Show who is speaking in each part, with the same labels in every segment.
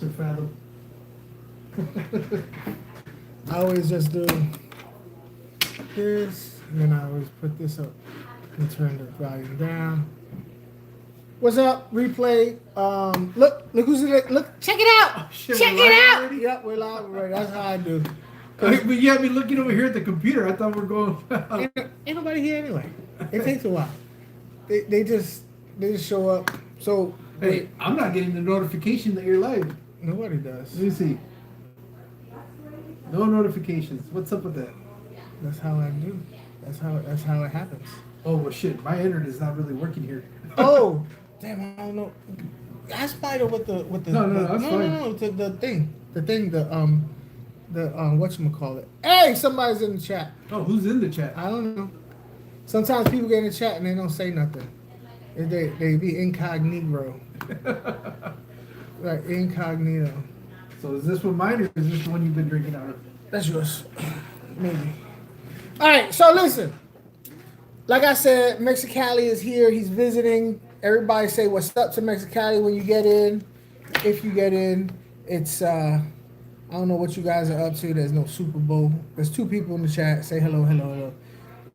Speaker 1: to fathom.
Speaker 2: I always just do this, and then I always put this up and turn the volume down. What's up, replay? Look who's in it. Look, check it out.
Speaker 1: Shit,
Speaker 2: check
Speaker 1: we're
Speaker 2: it
Speaker 1: live
Speaker 2: out.
Speaker 1: already?
Speaker 2: Yep, we're live already. That's how I do.
Speaker 1: But you had me looking over here at the computer. I thought we were going.
Speaker 2: Ain't nobody here anyway. It takes a while. They just show up. So
Speaker 1: Hey, I'm not getting the notification that you're live.
Speaker 2: nobody does.
Speaker 1: Let me see. No notifications. What's up with that?
Speaker 2: That's how I do. That's how it happens.
Speaker 1: Oh well, shit. My internet is not really working here.
Speaker 2: Oh, damn! I don't know. Ask Spider with the
Speaker 1: No, that's fine.
Speaker 2: no, the thing, whatchamacallit. Hey, somebody's in the chat.
Speaker 1: Oh, who's in the chat?
Speaker 2: I don't know. Sometimes people get in the chat and they don't say nothing. They be incognito. Like incognito.
Speaker 1: So is this one mine or is this the one you've been drinking out of?
Speaker 2: That's yours. Maybe. All right, so listen. Like I said, Mexicalie is here. He's visiting. Everybody say what's up to Mexicalie when you get in. If you get in, it's I don't know what you guys are up to. There's no Super Bowl. There's 2 people in the chat. Say hello, hello, hello.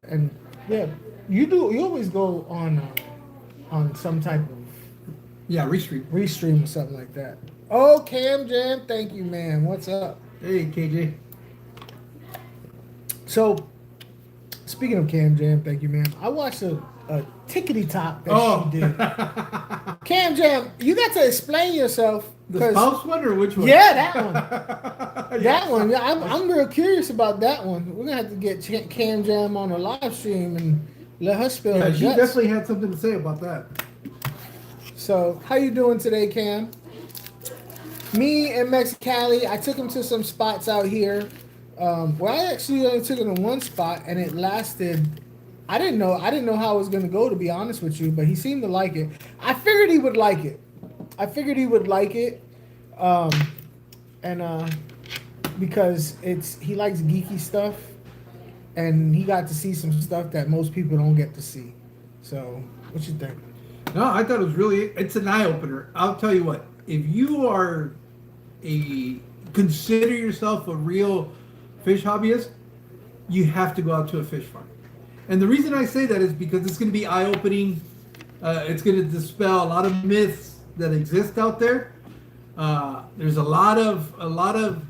Speaker 2: And yeah, you always go on some type of restream or something like that. Oh, Cam Jam, thank you, man. What's up?
Speaker 1: Hey, KJ.
Speaker 2: So, speaking of Cam Jam, thank you, man. I watched a tickety top that she did. Cam Jam, you got to explain yourself.
Speaker 1: The spouse one or which one?
Speaker 2: Yeah, that one. That one. Yeah, I'm real curious about that one. We're gonna have to get Cam Jam on a live stream and let her spill her
Speaker 1: she
Speaker 2: guts.
Speaker 1: definitely had something to say about that.
Speaker 2: So, how you doing today, Cam? Me and Mexicalie, I took him to some spots out here. Well, I actually only took him to one spot, and it lasted. I didn't know how it was gonna go, to be honest with you, but he seemed to like it. I figured he would like it. Because he likes geeky stuff, and he got to see some stuff that most people don't get to see. So, what you think?
Speaker 1: No, I thought it's an eye opener. I'll tell you what, if you are consider yourself a real fish hobbyist, you have to go out to a fish farm. And the reason I say that is because it's going to be eye opening. It's going to dispel a lot of myths that exist out there. There's a lot of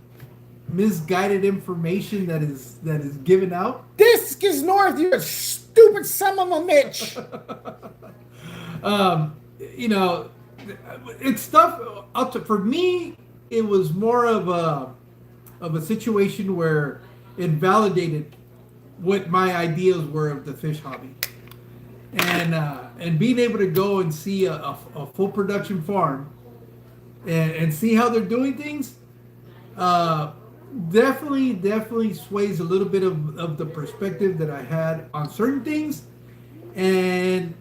Speaker 1: misguided information that is given out.
Speaker 2: This is North, you stupid son of a bitch.
Speaker 1: It's stuff. For me, it was more of a situation where it validated what my ideas were of the fish hobby, and being able to go and see a full production farm and see how they're doing things, definitely sways a little bit of the perspective that I had on certain things. And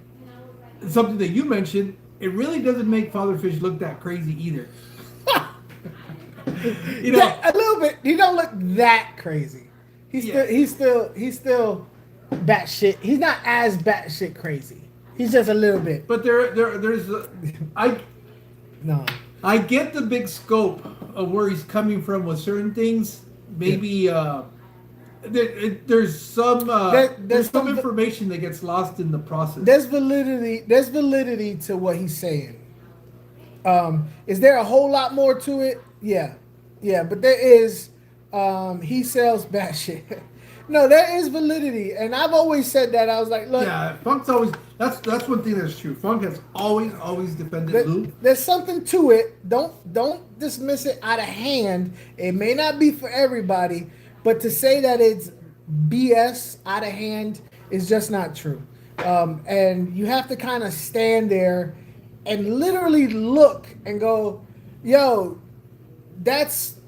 Speaker 1: something that you mentioned, it really doesn't make Father Fish look that crazy either.
Speaker 2: A little bit. He don't look that crazy. He's still batshit. He's not as batshit crazy. He's just a little bit.
Speaker 1: But I get the big scope of where he's coming from with certain things. Maybe there's some information that gets lost in the process.
Speaker 2: There's validity to what he's saying. Is there a whole lot more to it? Yeah, but there is. He sells bad shit. No, there is validity, and I've always said that. I was like, look.
Speaker 1: Yeah, Funk's always. That's one thing that's true. Funk has always defended Lou.
Speaker 2: There's something to it. Don't dismiss it out of hand. It may not be for everybody, but to say that it's BS out of hand is just not true. And you have to kind of stand there and literally look and go, yo, that's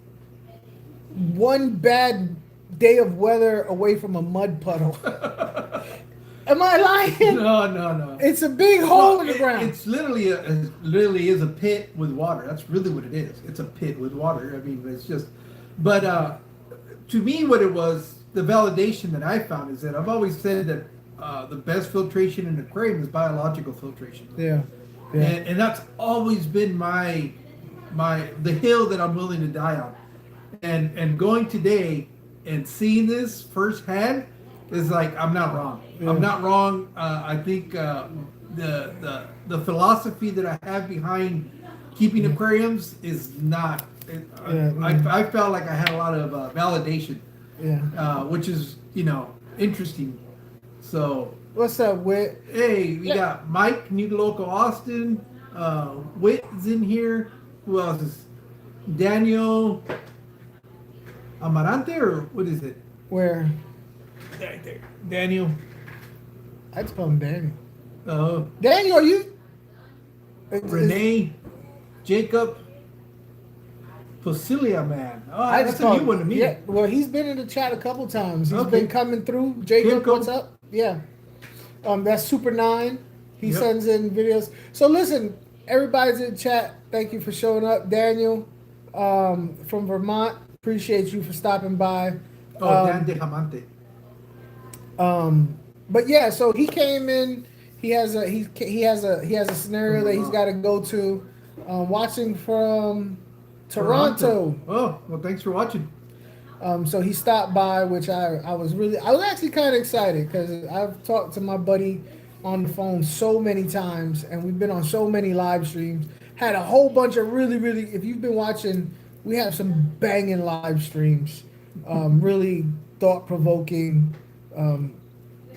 Speaker 2: one bad day of weather away from a mud puddle. Am I lying?
Speaker 1: No.
Speaker 2: It's a big hole in the ground.
Speaker 1: It's literally is a pit with water. That's really what it is. It's a pit with water. I mean, it's just. But to me, what it was, the validation that I found is that I've always said that the best filtration in an aquarium is biological filtration.
Speaker 2: Yeah.
Speaker 1: And that's always been my the hill that I'm willing to die on. And going today and seeing this firsthand is like, I'm not wrong.
Speaker 2: Yeah.
Speaker 1: I'm not wrong. I think the philosophy that I have behind keeping aquariums is not. I felt like I had a lot of validation, which is interesting. So
Speaker 2: what's up, Whit?
Speaker 1: hey, we got Mike, New Local Austin. Whit is in here. Who else is? Daniel Amarante, or what is it?
Speaker 2: Where?
Speaker 1: Right there. Daniel.
Speaker 2: I'd spell him Daniel.
Speaker 1: Oh.
Speaker 2: Daniel, are you?
Speaker 1: Renee. Jacob. Fossilia Man. Oh,
Speaker 2: I
Speaker 1: that's
Speaker 2: just
Speaker 1: a new one to me.
Speaker 2: Yeah, well, he's been in the chat a couple times. He's
Speaker 1: Okay.
Speaker 2: been coming through. Jacob,
Speaker 1: Jacob.
Speaker 2: what's up? Yeah. That's Super 9. He
Speaker 1: Yep.
Speaker 2: sends in videos. So listen, everybody's in the chat. Thank you for showing up. Daniel from Vermont. Appreciate you for stopping by.
Speaker 1: Dan de Jamante.
Speaker 2: But yeah, so he came in. He has a scenario that he's got to go to. Watching from Toronto.
Speaker 1: Oh, well, thanks for watching.
Speaker 2: So he stopped by, which I was actually kind of excited because I've talked to my buddy on the phone so many times, and we've been on so many live streams. Had a whole bunch of really, if you've been watching, we have some banging live streams, really thought-provoking.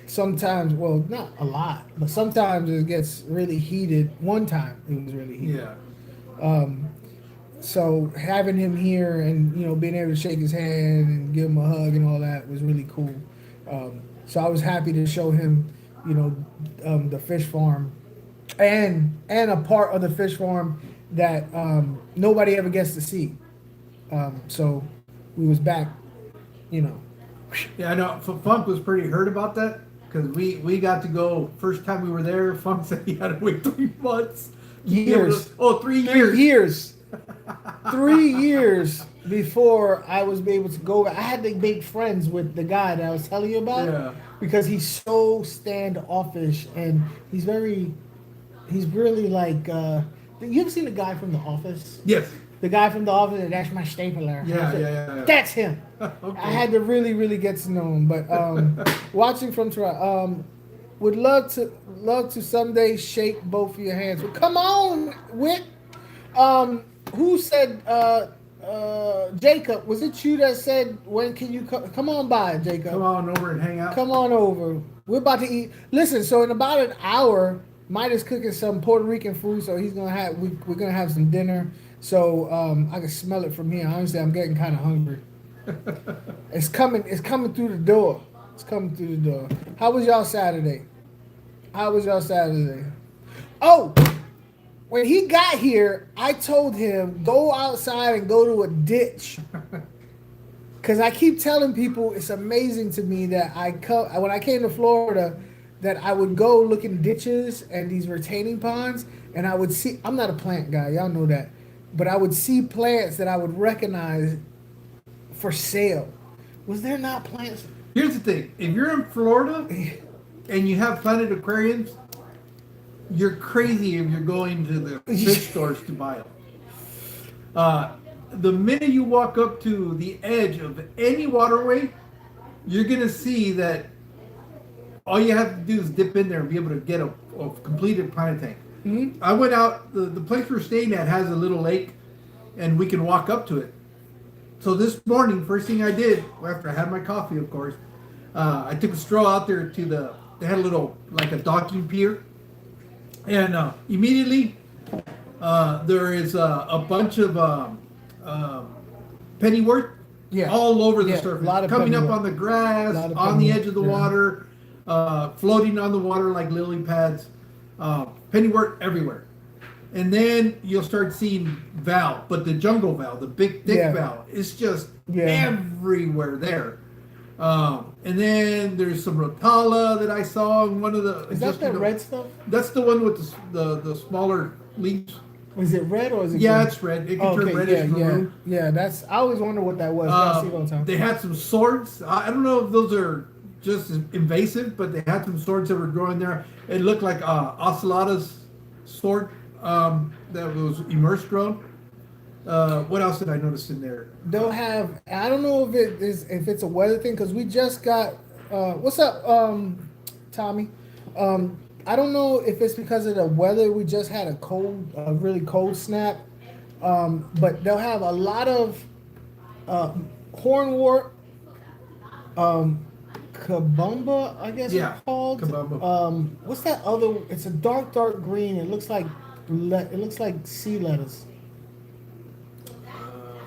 Speaker 2: Sometimes, well, not a lot, but sometimes it gets really heated. One time it was really heated.
Speaker 1: Yeah.
Speaker 2: So having him here and being able to shake his hand and give him a hug and all that was really cool. So I was happy to show him, the fish farm, and a part of the fish farm that nobody ever gets to see. So we was back,
Speaker 1: Yeah, I know. Funk was pretty hurt about that because we got to go first time we were there. Funk said he had to wait 3 months.
Speaker 2: Years.
Speaker 1: 3 years.
Speaker 2: 3 years. 3 years before I was able to go. I had to make friends with the guy that I was telling you about because he's so standoffish and he's really like. You ever seen the guy from The Office?
Speaker 1: Yes.
Speaker 2: The guy from The Office, that's my stapler.
Speaker 1: Yeah.
Speaker 2: That's him.
Speaker 1: Okay.
Speaker 2: I had to really get to know him. But watching from Toronto, would love to someday shake both of your hands. Well, come on, Whit. Who said Jacob? Was it you that said when can you come on by, Jacob?
Speaker 1: Come on over and hang out.
Speaker 2: Come on over. We're about to eat. Listen, so in about an hour, Mike is cooking some Puerto Rican food, so we're gonna have some dinner. So I can smell it from here. Honestly, I'm getting kind of hungry. It's coming through the door. How was y'all Saturday? Oh, when he got here, I told him, go outside and go to a ditch. Because I keep telling people it's amazing to me that when I came to Florida, that I would go look in ditches and these retaining ponds, and I would see, I'm not a plant guy, y'all know that, but I would see plants that I would recognize for sale. Was there not plants?
Speaker 1: Here's the thing. If you're in Florida and you have planted aquariums, you're crazy if you're going to the fish stores to buy them. The minute you walk up to the edge of any waterway, you're going to see that all you have to do is dip in there and be able to get a completed planted tank.
Speaker 2: Mm-hmm.
Speaker 1: I went out, the place we're staying at has a little lake, and we can walk up to it. So this morning, first thing I did, after I had my coffee, of course, I took a stroll out there to they had a little, like a docking pier. And immediately, there is a bunch of pennywort all over the surface. Coming up on the grass, on the edge of the water, floating on the water like lily pads. Pennywort everywhere. And then you'll start seeing Val, but the jungle Val, the big thick Val, is just everywhere there. And then there's some Rotala that I saw in one of the.
Speaker 2: Is that the red stuff?
Speaker 1: That's the one with the smaller leaves.
Speaker 2: Is it red or is it?
Speaker 1: Yeah,
Speaker 2: green?
Speaker 1: It's red. It can turn reddish maroon.
Speaker 2: Yeah. That's. I always wonder what that was. I see it all the time.
Speaker 1: They had some swords. I don't know if those are just invasive, but they had some swords that were growing there. It looked like Ocelot's sword that was immersed grown. What else did I notice in there?
Speaker 2: They'll have. I don't know if it's a weather thing because we just got. What's up, Tommy? I don't know if it's because of the weather. We just had a really cold snap. But they'll have a lot of hornwort, kabumba, I guess it's called.
Speaker 1: Kabumba.
Speaker 2: What's that other? It's a dark green. It looks like sea lettuce.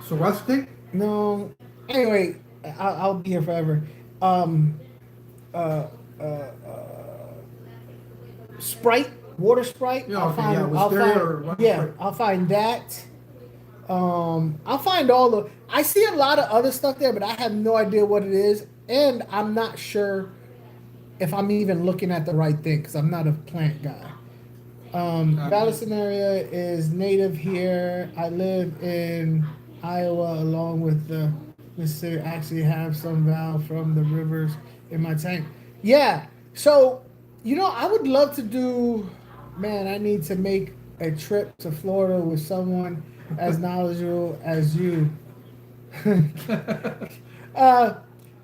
Speaker 1: Swastik?
Speaker 2: No. Anyway, I'll be here forever. Sprite, water Sprite.
Speaker 1: Yeah, I'll
Speaker 2: find that. I'll find all the. I see a lot of other stuff there, but I have no idea what it is, and I'm not sure if I'm even looking at the right thing because I'm not a plant guy. Vallisneria is native here. I live in Iowa along with the Mississippi. I actually have some val from the rivers in my tank. Yeah, so I would love to do. Man, I need to make a trip to Florida with someone as knowledgeable as you.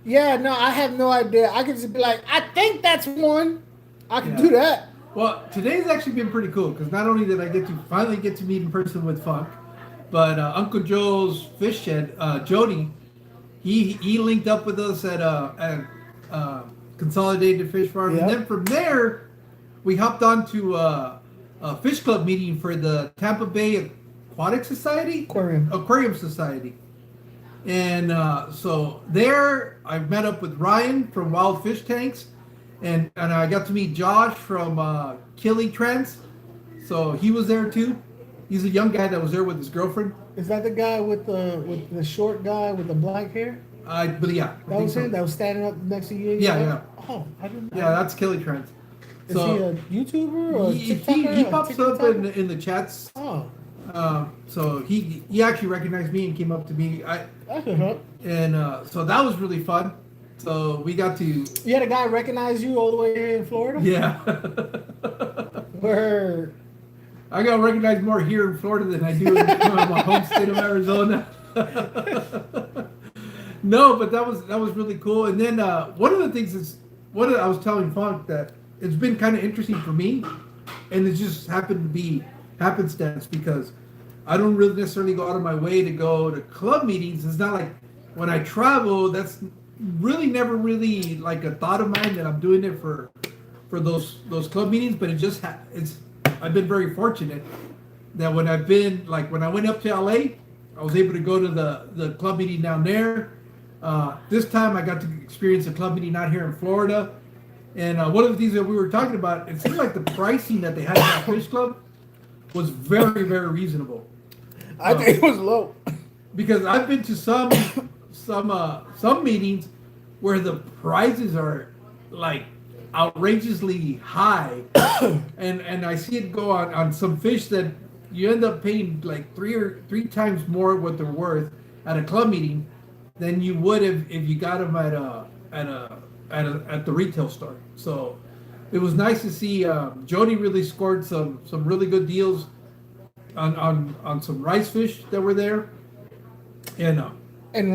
Speaker 2: Yeah, no, I have no idea. I could just be like, I think that's one. I can do that.
Speaker 1: Well, today's actually been pretty cool because not only did I finally get to meet in person with Funk, but Uncle Joe's fish shed, Jody, he linked up with us at Consolidated Fish Farm, and then from there we hopped on to a fish club meeting for the Tampa Bay Aquatic Society, Aquarium Society, and so there I met up with Ryan from Wild Fish Tanks. And I got to meet Josh from Killy Trends, so he was there too. He's a young guy that was there with his girlfriend.
Speaker 2: Is that the guy with the short guy with the black hair?
Speaker 1: But yeah,
Speaker 2: that was him. That was standing up next to you.
Speaker 1: Yeah.
Speaker 2: Oh, I didn't.
Speaker 1: Yeah, that's Killy Trends.
Speaker 2: Is he a YouTuber or
Speaker 1: he pops up in the chats.
Speaker 2: Oh.
Speaker 1: So he actually recognized me and came up to me.
Speaker 2: That could help.
Speaker 1: And so that was really fun. So we got to.
Speaker 2: You had a guy recognize you all the way here in Florida?
Speaker 1: Yeah.
Speaker 2: Word.
Speaker 1: I got recognized more here in Florida than I do in my home state of Arizona. No, but that was really cool. And then one of the things is I was telling Funk that it's been kind of interesting for me, and it just happened to be happenstance because I don't really necessarily go out of my way to go to club meetings. It's not like when I travel, that's really never really like a thought of mine that I'm doing it for those club meetings, but it just I've been very fortunate that when I went up to LA, I was able to go to the club meeting down there. This time I got to experience a club meeting out here in Florida, and one of the things that we were talking about, it seemed like the pricing that they had at that fish club was very, very reasonable.
Speaker 2: I think it was low
Speaker 1: because I've been to some meetings where the prices are like outrageously high, and I see it go on some fish that you end up paying like three times more what they're worth at a club meeting than you would if you got them at the retail store. So it was nice to see Jody really scored some really good deals on some rice fish that were there,
Speaker 2: and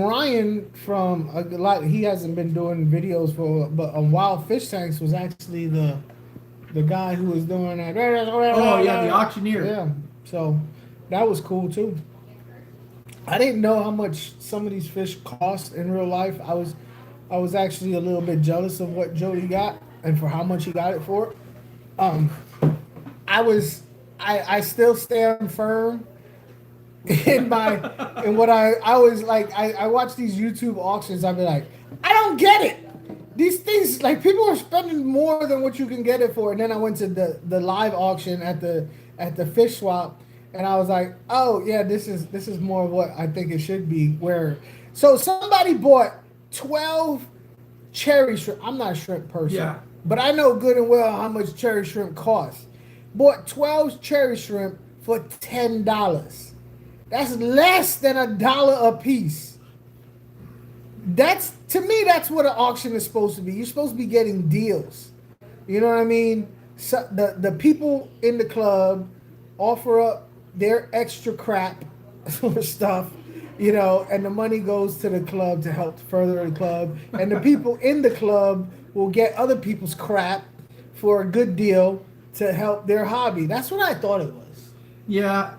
Speaker 2: Ryan from a lot, he hasn't been doing videos but on Wild Fish Tanks was actually the guy who was doing that.
Speaker 1: Oh yeah, the auctioneer.
Speaker 2: Yeah, so that was cool too. I didn't know how much some of these fish cost in real life. I was actually a little bit jealous of what Jody got and for how much he got it for. I still stand firm in what I was like. I watch these YouTube auctions. I'd be like, I don't get it. These things, like, people are spending more than what you can get it for. And then I went to the live auction at the fish swap, and I was like, oh yeah, this is more of what I think it should be. So somebody bought 12 cherry shrimp. I'm not a shrimp person, but I know good and well how much cherry shrimp costs. Bought 12 cherry shrimp for $10. That's less than $1 a piece. To me, that's what an auction is supposed to be. You're supposed to be getting deals. You know what I mean? So the people in the club offer up their extra crap for stuff, you know, and the money goes to the club to help further the club, and the people in the club will get other people's crap for a good deal to help their hobby. That's what I thought it was.
Speaker 1: Yeah,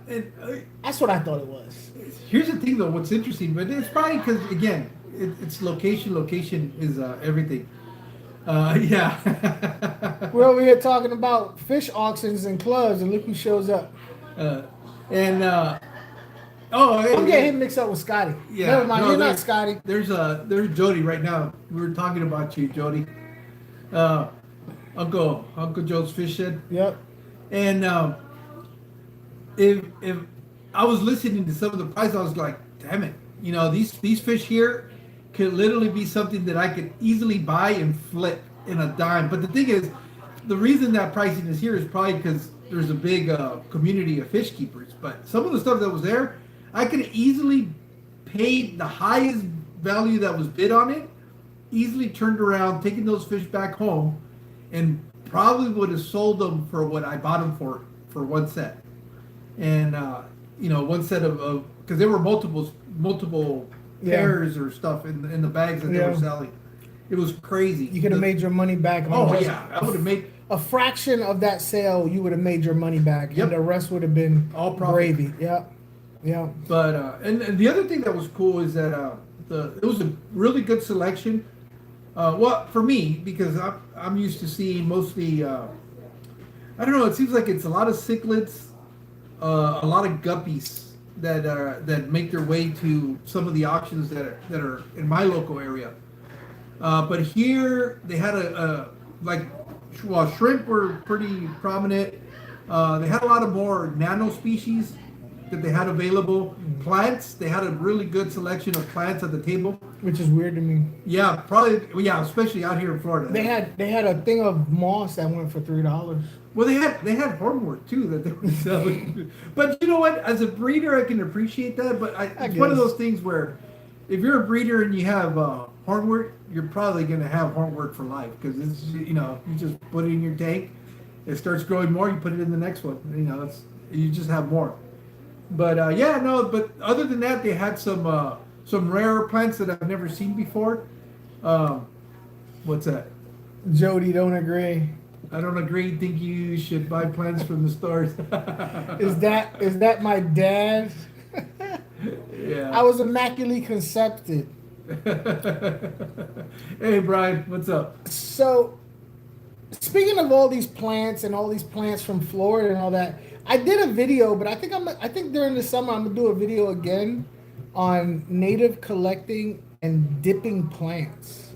Speaker 2: That's what I thought it was.
Speaker 1: here's the thing though. What's interesting, but it's probably because again, it's location. Location is everything. Yeah.
Speaker 2: We're over here talking about fish auctions and clubs, and look who shows up.
Speaker 1: And hey,
Speaker 2: I'm getting him mixed up with Scotty.
Speaker 1: Yeah,
Speaker 2: Never mind,
Speaker 1: no,
Speaker 2: you're not Scotty.
Speaker 1: There's Jody right now. We were talking about you, Jody. Uncle Joe's fish shed.
Speaker 2: Yep.
Speaker 1: And if I was listening to some of the prices, I was like, damn it, you know, these fish here could literally be something that I could easily buy and flip in a dime. But the thing is, the reason that pricing is here is probably because there's a big community of fish keepers. But some of the stuff that was there, I could easily paid the highest value that was bid on it, easily turned around, taken those fish back home, and probably would have sold them for what I bought them for one set. And you know, one set of because there were multiple pairs or stuff in the bags that they were selling. It was crazy.
Speaker 2: You could have made your money back.
Speaker 1: Yeah, I would have made
Speaker 2: a fraction of that sale. You would have made your money back, and the rest would have been
Speaker 1: all profit.
Speaker 2: Gravy. Yeah.
Speaker 1: But and the other thing that was cool is that it was a really good selection. Well, for me, because I'm used to seeing mostly I don't know. It seems like it's a lot of cichlids, a lot of guppies that make their way to some of the auctions that are in my local area. But here they had shrimp were pretty prominent. They had a lot of more nano species that they had available. Plants, they had a really good selection of plants at the table.
Speaker 2: Which is weird to me.
Speaker 1: Yeah, probably. Yeah, especially out here in Florida.
Speaker 2: They had a thing of moss that went for $3.
Speaker 1: Well, they had hornwort too that they were selling. But you know what? As a breeder, I can appreciate that. But it's one of those things where, if you're a breeder and you have hornwort, you're probably going to have hornwort for life because it's you just put it in your tank, it starts growing more. You put it in the next one. You know, you just have more. But But other than that, they had some rare plants that I've never seen before. What's that?
Speaker 2: Jody don't agree.
Speaker 1: I don't agree. Think you should buy plants from the stores.
Speaker 2: Is that my dad?
Speaker 1: Yeah.
Speaker 2: I was immaculately concepted.
Speaker 1: Hey Brian, what's up?
Speaker 2: So, speaking of all these plants and all these plants from Florida and all that, I did a video, but I think during the summer I'm gonna do a video again on native collecting and dipping plants.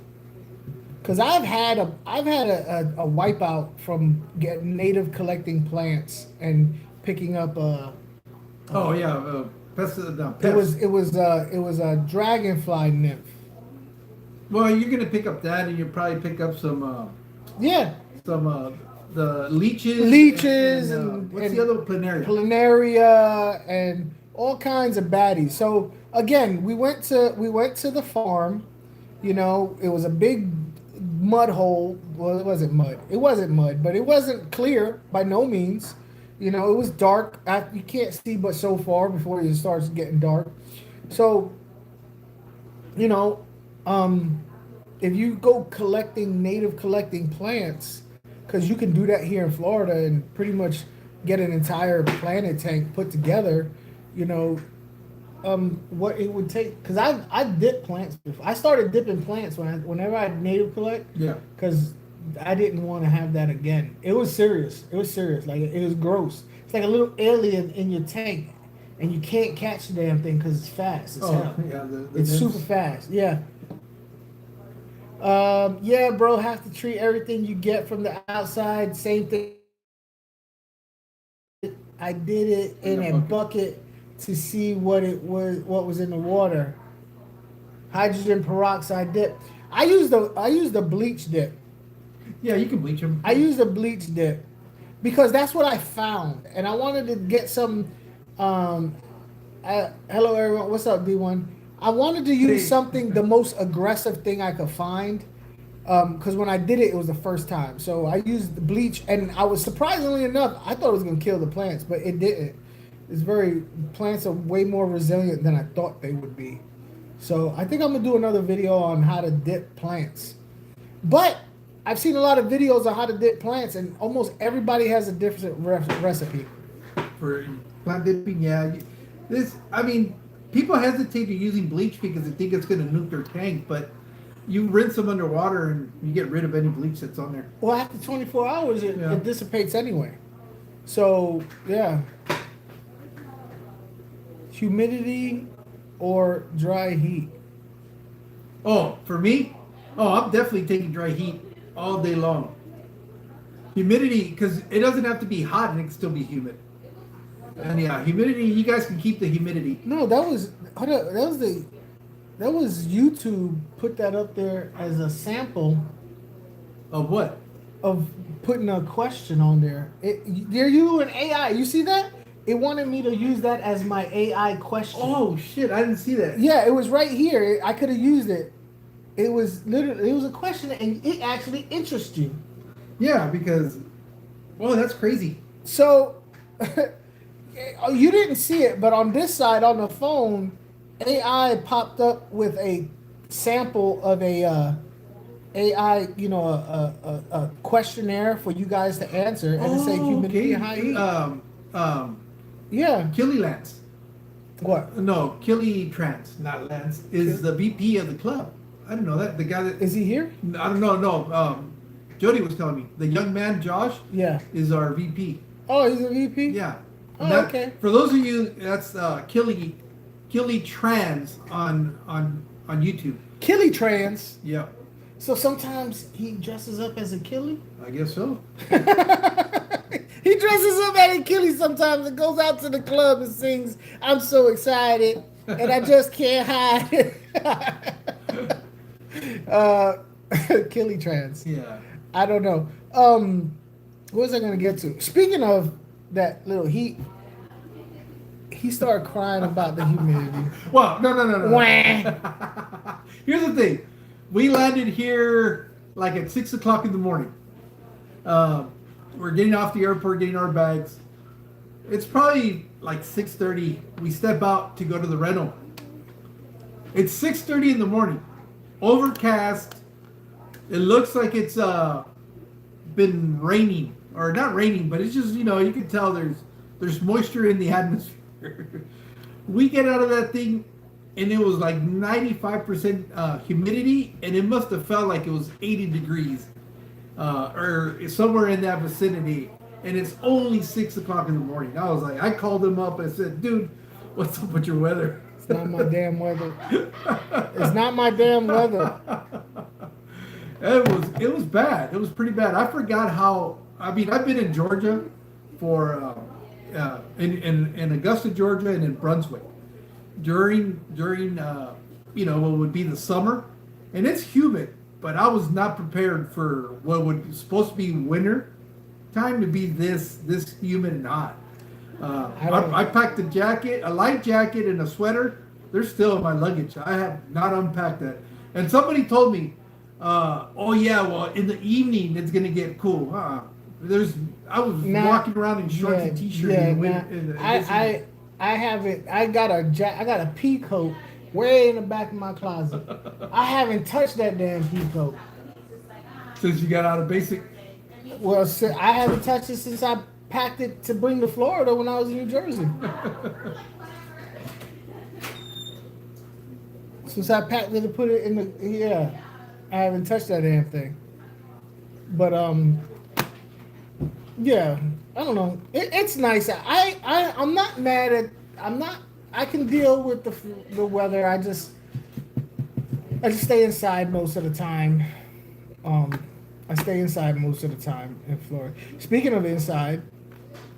Speaker 2: Cause I've had a wipeout from getting native collecting plants and picking up
Speaker 1: pest.
Speaker 2: It was a dragonfly nymph.
Speaker 1: Well, you're gonna pick up that, and you'll probably pick up some the leeches and what's the other
Speaker 2: planaria and all kinds of baddies. So again, we went to the farm. You know, it was a big mud hole. Well, it wasn't mud. It wasn't mud, but it wasn't clear by no means. You know, it was dark. You can't see but so far before it starts getting dark. So, you know, if you go native collecting plants, because you can do that here in Florida and pretty much get an entire planted tank put together, you know, what it would take. Because I dipped plants before. I started dipping plants whenever I native collect.
Speaker 1: Yeah.
Speaker 2: Because I didn't want to have that again. It was serious. Like, it was gross. It's like a little alien in your tank, and you can't catch the damn thing because it's fast. It's super fast. Yeah. Yeah, bro. Have to treat everything you get from the outside. Same thing. I did it in a bucket to see what was in the water. Hydrogen peroxide dip. I used the bleach dip.
Speaker 1: Yeah, you can bleach them.
Speaker 2: I used a bleach dip because that's what I found, and I wanted to get some. Hello, everyone. What's up, D1? I wanted to use something, the most aggressive thing I could find, because when I did it, it was the first time. So I used the bleach, and I was, surprisingly enough, I thought it was going to kill the plants, but it didn't. Plants are way more resilient than I thought they would be. So I think I'm gonna do another video on how to dip plants. But I've seen a lot of videos on how to dip plants, and almost everybody has a different recipe.
Speaker 1: For plant dipping, yeah. People hesitate to using bleach because they think it's going to nuke their tank, but you rinse them underwater and you get rid of any bleach that's on there.
Speaker 2: Well, after 24 hours, it dissipates anyway. So, yeah. Humidity or dry heat?
Speaker 1: Oh, for me? Oh, I'm definitely taking dry heat all day long. Humidity, because it doesn't have to be hot and it can still be humid. And yeah, humidity, you guys can keep the humidity.
Speaker 2: No, that was YouTube put that up there as a sample
Speaker 1: Of what?
Speaker 2: of putting a question on there. They're you and AI. You see that? It wanted me to use that as my AI question.
Speaker 1: Oh shit, I didn't see that.
Speaker 2: Yeah, it was right here. I could have used it. It was a question, and it actually interests you.
Speaker 1: Yeah, because, well, that's crazy.
Speaker 2: So, you didn't see it, but on this side, on the phone, AI popped up with a sample of a AI, a questionnaire for you guys to answer, and it say humidity and high heat. Yeah.
Speaker 1: Killy Lance.
Speaker 2: What?
Speaker 1: No, Killy Trans, not Lance, is the VP of the club. I don't know that. The guy that...
Speaker 2: Is he here?
Speaker 1: I don't know, no. Jody was telling me. The young man, Josh, is our VP.
Speaker 2: Oh, he's a VP?
Speaker 1: Yeah.
Speaker 2: Oh, okay.
Speaker 1: For those of you, that's Killy Trans on YouTube.
Speaker 2: Killy Trans?
Speaker 1: Yeah.
Speaker 2: So sometimes he dresses up as a Killy?
Speaker 1: I guess so.
Speaker 2: He dresses up as a Killy sometimes and goes out to the club and sings, "I'm so excited and I just can't hide." Killy Trans.
Speaker 1: Yeah.
Speaker 2: I don't know. What was I going to get to? Speaking of that little heat, he started crying about the humidity.
Speaker 1: Well, no.
Speaker 2: Wah.
Speaker 1: Here's the thing. We landed here like at 6 o'clock in the morning. We're getting off the airport, getting our bags. It's probably like 6:30. We step out to go to the rental. It's 6:30 in the morning. Overcast. It looks like it's been raining, or not raining, but it's just, you can tell there's moisture in the atmosphere. We get out of that thing, and it was like 95% humidity, and it must have felt like it was 80 degrees, or somewhere in that vicinity. And it's only 6 o'clock in the morning. I called him up and I said, "Dude, what's up with your weather?"
Speaker 2: It's not my damn weather. It's not my damn weather.
Speaker 1: It was bad. It was pretty bad. I forgot how. I've been in Georgia for in Augusta, Georgia, and in Brunswick during what would be the summer, and it's humid. But I was not prepared for what would supposed to be winter time to be this humid and hot. I packed a jacket, a light jacket, and a sweater. They're still in my luggage. I have not unpacked that. And somebody told me, "Oh yeah, well in the evening it's gonna get cool." I was walking around in shorts and t-shirts.
Speaker 2: I haven't. I got a pea coat way in the back of my closet. I haven't touched that damn pea coat
Speaker 1: since you got out of basic.
Speaker 2: Well, I haven't touched it since I packed it to bring to Florida when I was in New Jersey. Since I packed it to put it in I haven't touched that damn thing. But yeah, I don't know. It's nice. I'm not mad at. I can deal with the weather. I just stay inside most of the time. I stay inside most of the time in Florida. Speaking of inside,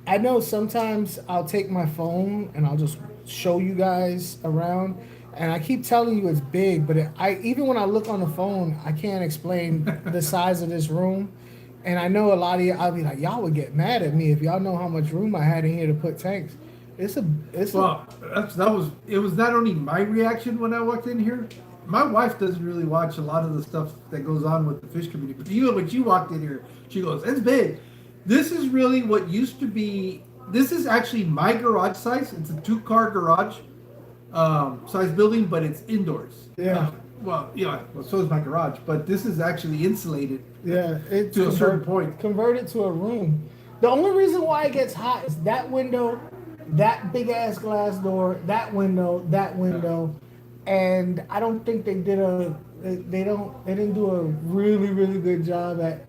Speaker 2: I know sometimes I'll take my phone and I'll just show you guys around. And I keep telling you it's big, but even when I look on the phone, I can't explain the size of this room. And I know a lot of you, I'll be like, y'all would get mad at me if y'all know how much room I had in here to put tanks. It was not only my reaction when I walked in here. My wife doesn't really watch a lot of the stuff that goes on with the fish community. But when you walked in here, she goes, "It's big." This is really what used to be
Speaker 1: this is actually my garage size. It's a 2-car garage size building, but it's indoors.
Speaker 2: Yeah.
Speaker 1: Well, so is my garage, but this is actually insulated.
Speaker 2: Yeah, it's
Speaker 1: to a certain point.
Speaker 2: Converted to a room. The only reason why it gets hot is that window, that big ass glass door, that window, and I don't think they did they didn't do a really really good job at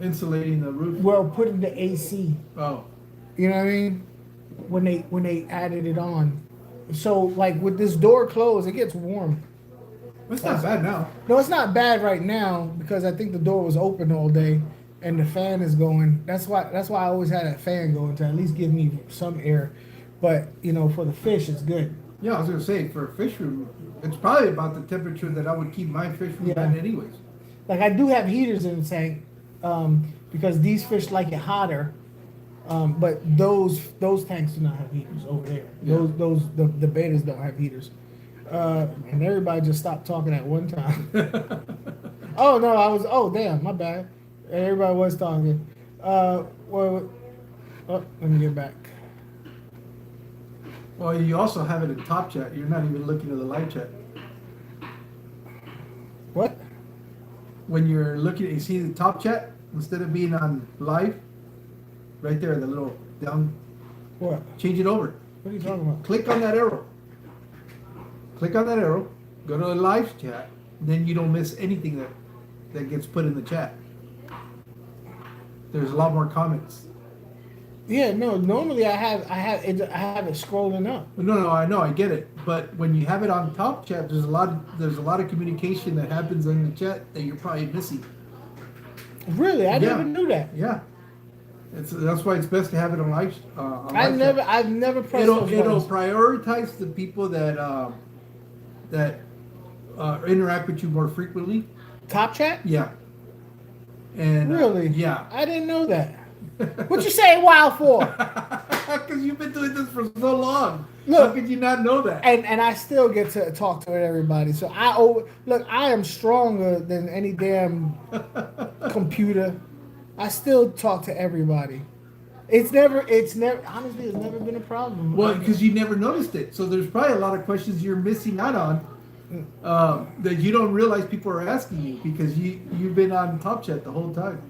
Speaker 1: Insulating the roof.
Speaker 2: well putting the AC.
Speaker 1: Oh.
Speaker 2: You know what I mean? When they added it on, so like with this door closed, it gets warm.
Speaker 1: It's not bad now.
Speaker 2: No, it's not bad right now because I think the door was open all day and the fan is going. That's why I always had that fan going to at least give me some air. But for the fish, it's good.
Speaker 1: Yeah, I was gonna say for a fish room, it's probably about the temperature that I would keep my fish room at anyways.
Speaker 2: Like I do have heaters in the tank because these fish like it hotter. But those tanks do not have heaters over there.
Speaker 1: Yeah.
Speaker 2: The betas don't have heaters. And everybody just stopped talking at one time. Oh damn, my bad. Everybody was talking. Let me get back.
Speaker 1: Well, you also have it in top chat. You're not even looking at the live chat.
Speaker 2: What?
Speaker 1: When you're looking, you see the top chat instead of being on live. Right there, the little down.
Speaker 2: What?
Speaker 1: Change it over.
Speaker 2: What are you talking about?
Speaker 1: Click on that arrow. Click on that arrow. Go to the live chat. Then you don't miss anything that gets put in the chat. There's a lot more comments.
Speaker 2: Yeah, no. Normally I have it scrolling up.
Speaker 1: No, I know, I get it. But when you have it on top chat, there's a lot of communication that happens in the chat that you're probably missing.
Speaker 2: Really, I never knew that.
Speaker 1: Yeah. That's why it's best to have it on live.
Speaker 2: I've never pressed those
Speaker 1: It'll
Speaker 2: buttons.
Speaker 1: prioritize the people that interact with you more frequently.
Speaker 2: Top chat?
Speaker 1: Yeah. And
Speaker 2: Really?
Speaker 1: Yeah.
Speaker 2: I didn't know that. What you saying wow for?
Speaker 1: Because you've been doing this for so long.
Speaker 2: Look,
Speaker 1: how could you not know that?
Speaker 2: And I still get to talk to everybody. So I am stronger than any damn computer. I still talk to everybody. It's never honestly it's never been a problem.
Speaker 1: Well, because you never noticed it. So there's probably a lot of questions you're missing out on that you don't realize people are asking you because you've been on Top Chat the whole time.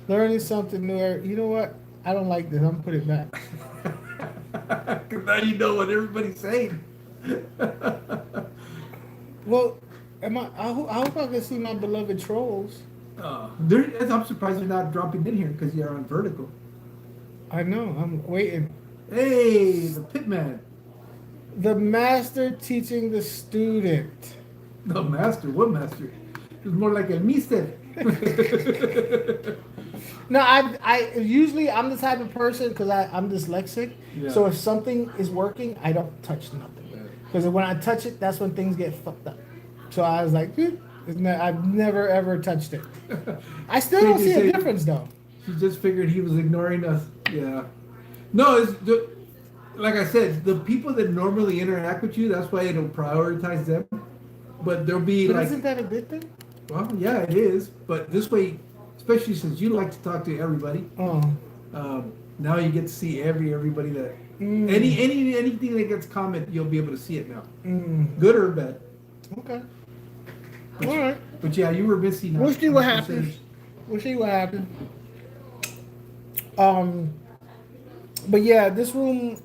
Speaker 2: Learning something new. You know what? I don't like this. I'm gonna put it back.
Speaker 1: Because now you know what everybody's saying.
Speaker 2: Well, I hope I can see my beloved trolls.
Speaker 1: I'm surprised they're not dropping in here because you're on vertical.
Speaker 2: I know. I'm waiting.
Speaker 1: Hey, the pitman.
Speaker 2: The master teaching the student.
Speaker 1: The master? What master? It's more like a mister.
Speaker 2: No, I usually I'm the type of person because I'm dyslexic. Yeah. So if something is working, I don't touch nothing. Because when I touch it, that's when things get fucked up. So I was like, I've never ever touched it. I still don't see a difference though.
Speaker 1: She just figured he was ignoring us. Yeah. No, like I said, the people that normally interact with you, that's why it'll prioritize them. But there'll be
Speaker 2: but isn't that a good thing?
Speaker 1: Well, yeah, it is. But this way, especially since you like to talk to everybody, now you get to see everybody that anything that gets comment, you'll be able to see it now, good or bad.
Speaker 2: Okay. All right.
Speaker 1: But yeah, you were missing.
Speaker 2: We'll see what happens. We'll see what happens. But yeah, this room,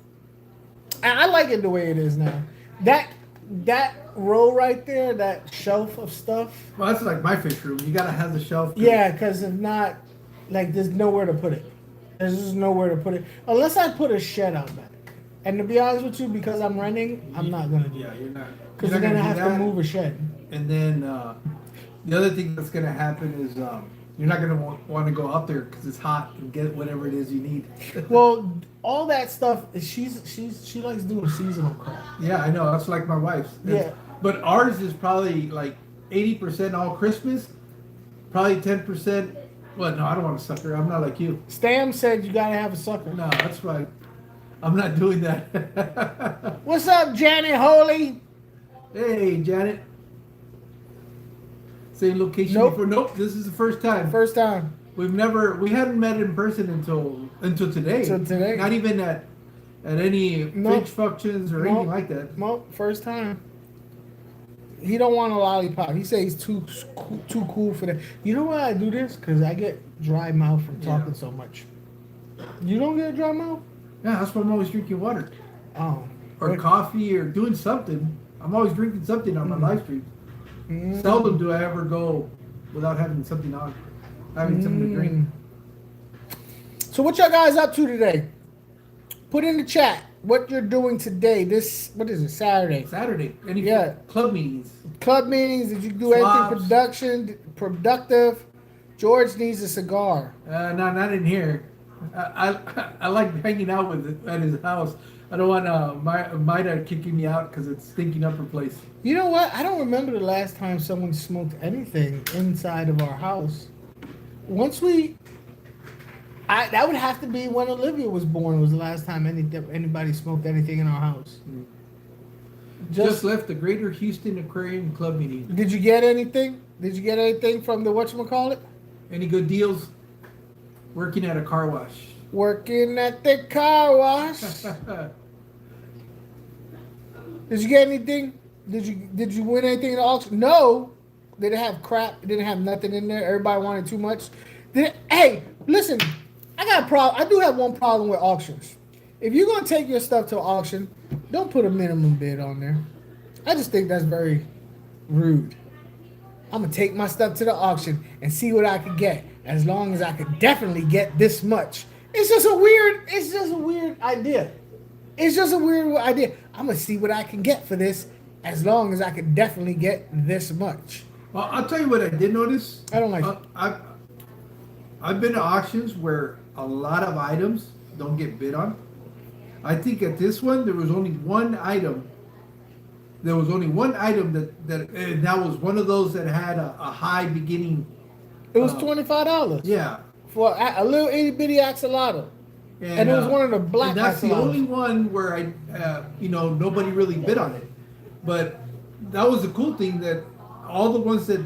Speaker 2: I like it the way it is now. That row right there, that shelf of stuff.
Speaker 1: Well, that's like my fish room. You gotta have the shelf.
Speaker 2: Yeah, because if not, like, there's nowhere to put it. There's just nowhere to put it unless I put a shed out back. And to be honest with you, because I'm renting, I'm not gonna do that.
Speaker 1: Yeah, you're not.
Speaker 2: Because you're gonna have to move a shed.
Speaker 1: And then the other thing that's gonna happen is you're not gonna want to go out there because it's hot and get whatever it is you need.
Speaker 2: Well, all that stuff, she likes doing seasonal crap.
Speaker 1: Yeah, I know. That's like my wife's.
Speaker 2: Yeah.
Speaker 1: But ours is probably like 80% all Christmas, probably 10%. Well, no, I don't want to sucker. I'm not like you.
Speaker 2: Stam said you gotta have a sucker.
Speaker 1: No, that's fine. I'm not doing that.
Speaker 2: What's up, Janet Holy?
Speaker 1: Hey, Janet. Same location
Speaker 2: Nope.
Speaker 1: before. Nope, this is the first time.
Speaker 2: First time.
Speaker 1: we hadn't met in person until today.
Speaker 2: Until today.
Speaker 1: Not even at any
Speaker 2: Nope.
Speaker 1: fish functions or
Speaker 2: Nope.
Speaker 1: anything like that.
Speaker 2: Well, first time. He don't want a lollipop. He says he's too cool for that. You know why I do this? Because I get dry mouth from talking so much. You don't get a dry mouth?
Speaker 1: Yeah, that's why I'm always drinking water.
Speaker 2: Oh.
Speaker 1: Or coffee or doing something. I'm always drinking something on my live stream. Seldom do I ever go without having something on. Having something to drink.
Speaker 2: So what y'all guys up to today? Put in the chat what you're doing today. What is it, Saturday?
Speaker 1: Saturday. Any
Speaker 2: Yeah.
Speaker 1: club meetings.
Speaker 2: Club meetings, did you do
Speaker 1: Swaps.
Speaker 2: anything productive? George needs a cigar.
Speaker 1: No, not in here. I like hanging out with at his house. I don't want Maida kicking me out because it's stinking up her place.
Speaker 2: You know what? I don't remember the last time someone smoked anything inside of our house. That would have to be when Olivia was born. Was the last time anybody smoked anything in our house.
Speaker 1: Just left the Greater Houston Aquarium Club meeting.
Speaker 2: Did you get anything? Did you get anything from the whatchamacallit?
Speaker 1: Any good deals? Working at a car wash.
Speaker 2: Working at the car wash. Did you get anything? Did you win anything in the auction? No. Did it have crap? Didn't have nothing in there. Everybody wanted too much. Hey, listen. I got a problem. I do have one problem with auctions. If you're gonna take your stuff to auction, don't put a minimum bid on there. I just think that's very rude. I'm gonna take my stuff to the auction and see what I can get. As long as I could definitely get this much. It's just a weird idea. It's just a weird idea. I'm gonna see what I can get for this as long as I could definitely get this much.
Speaker 1: Well, I'll tell you what I did notice.
Speaker 2: I don't like it.
Speaker 1: I've been to auctions where a lot of items don't get bid on. I think at this one there was only one item. There was only one item that was one of those that had a high beginning.
Speaker 2: It was $25.
Speaker 1: Yeah.
Speaker 2: For a little itty bitty axolotl. And it was one of the black
Speaker 1: and that's the
Speaker 2: axolotls.
Speaker 1: only one where nobody really bid on it. But that was the cool thing, that all the ones that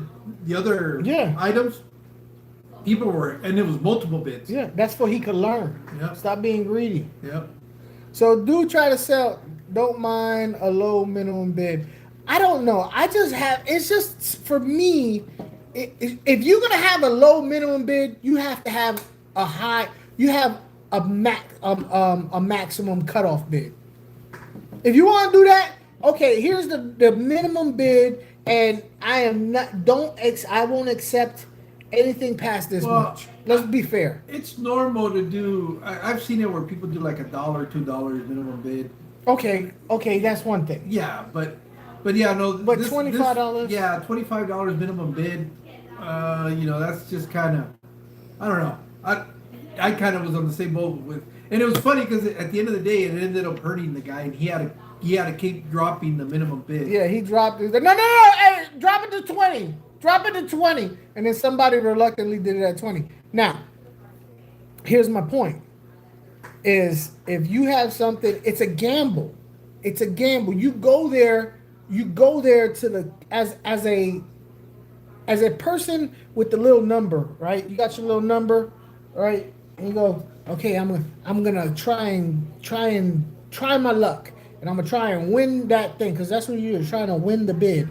Speaker 1: the other items, people were, and it was multiple bids.
Speaker 2: Yeah, that's for he could learn.
Speaker 1: Yep.
Speaker 2: Stop being greedy.
Speaker 1: Yep.
Speaker 2: So do try to sell. Don't mind a low minimum bid. I don't know. It's just for me. If you're gonna have a low minimum bid, you have to have a high. You have a maximum cutoff bid. If you want to do that, okay. Here's the minimum bid, and I won't accept anything past this much. Let's be fair.
Speaker 1: It's normal to do. I've seen it where people do like $1, $2 minimum bid.
Speaker 2: Okay, that's one thing.
Speaker 1: Yeah, but yeah, no.
Speaker 2: But $25.
Speaker 1: Yeah, $25 minimum bid. That's just kind of. I don't know. I kind of was on the same boat with, and it was funny because at the end of the day, it ended up hurting the guy, and he had to keep dropping the minimum bid.
Speaker 2: Yeah, he dropped it. No, hey, drop it to 20. Drop it to 20. And then somebody reluctantly did it at 20. Now, here's my point. Is if you have something, it's a gamble. It's a gamble. You go there to the as a person with the little number, right? You got your little number, right? And you go, okay, I'm gonna try my luck, and I'm gonna try and win that thing, because that's what you're trying to win the bid.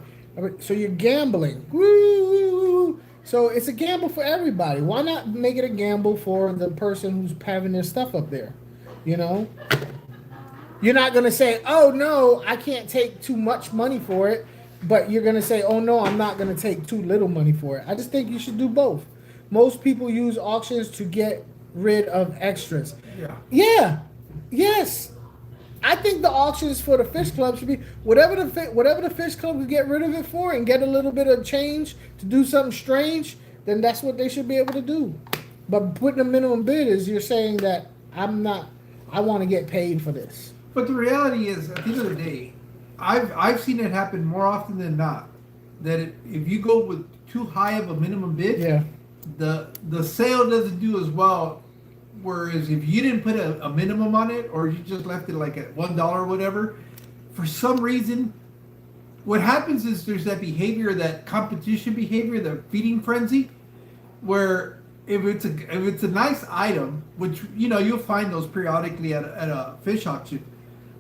Speaker 2: So you're gambling. Woo! So it's a gamble for everybody. Why not make it a gamble for the person who's having their stuff up there? You know, you're not gonna say, oh no, I can't take too much money for it. But you're going to say, oh, no, I'm not going to take too little money for it. I just think you should do both. Most people use auctions to get rid of extras. Yeah. Yes. I think the auctions for the fish club should be whatever the fish club can get rid of it for and get a little bit of change to do something strange, then that's what they should be able to do. But putting a minimum bid is you're saying that I want to get paid for this.
Speaker 1: But the reality is, at the end of the day, I've seen it happen more often than not, that if you go with too high of a minimum bid, the sale doesn't do as well. Whereas if you didn't put a minimum on it, or you just left it like at $1 or whatever, for some reason, what happens is there's that behavior, that competition behavior, the feeding frenzy, where if it's a nice item, which you'll find those periodically at a fish auction.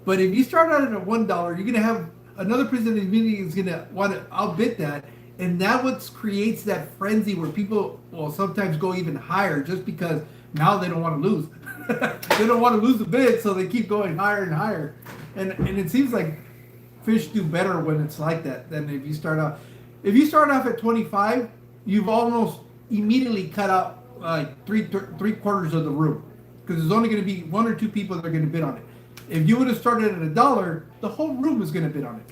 Speaker 1: But if you start out at $1, you're gonna have another person immediately is gonna want to outbid that, and that what creates that frenzy where people will sometimes go even higher just because now they don't want to lose. They don't want to lose the bid, so they keep going higher and higher. And it seems like fish do better when it's like that than if you start off. If you start off at 25, you've almost immediately cut out like three quarters of the room, because there's only going to be one or two people that are going to bid on it. If you would have started at $1, the whole room is going to bid on it,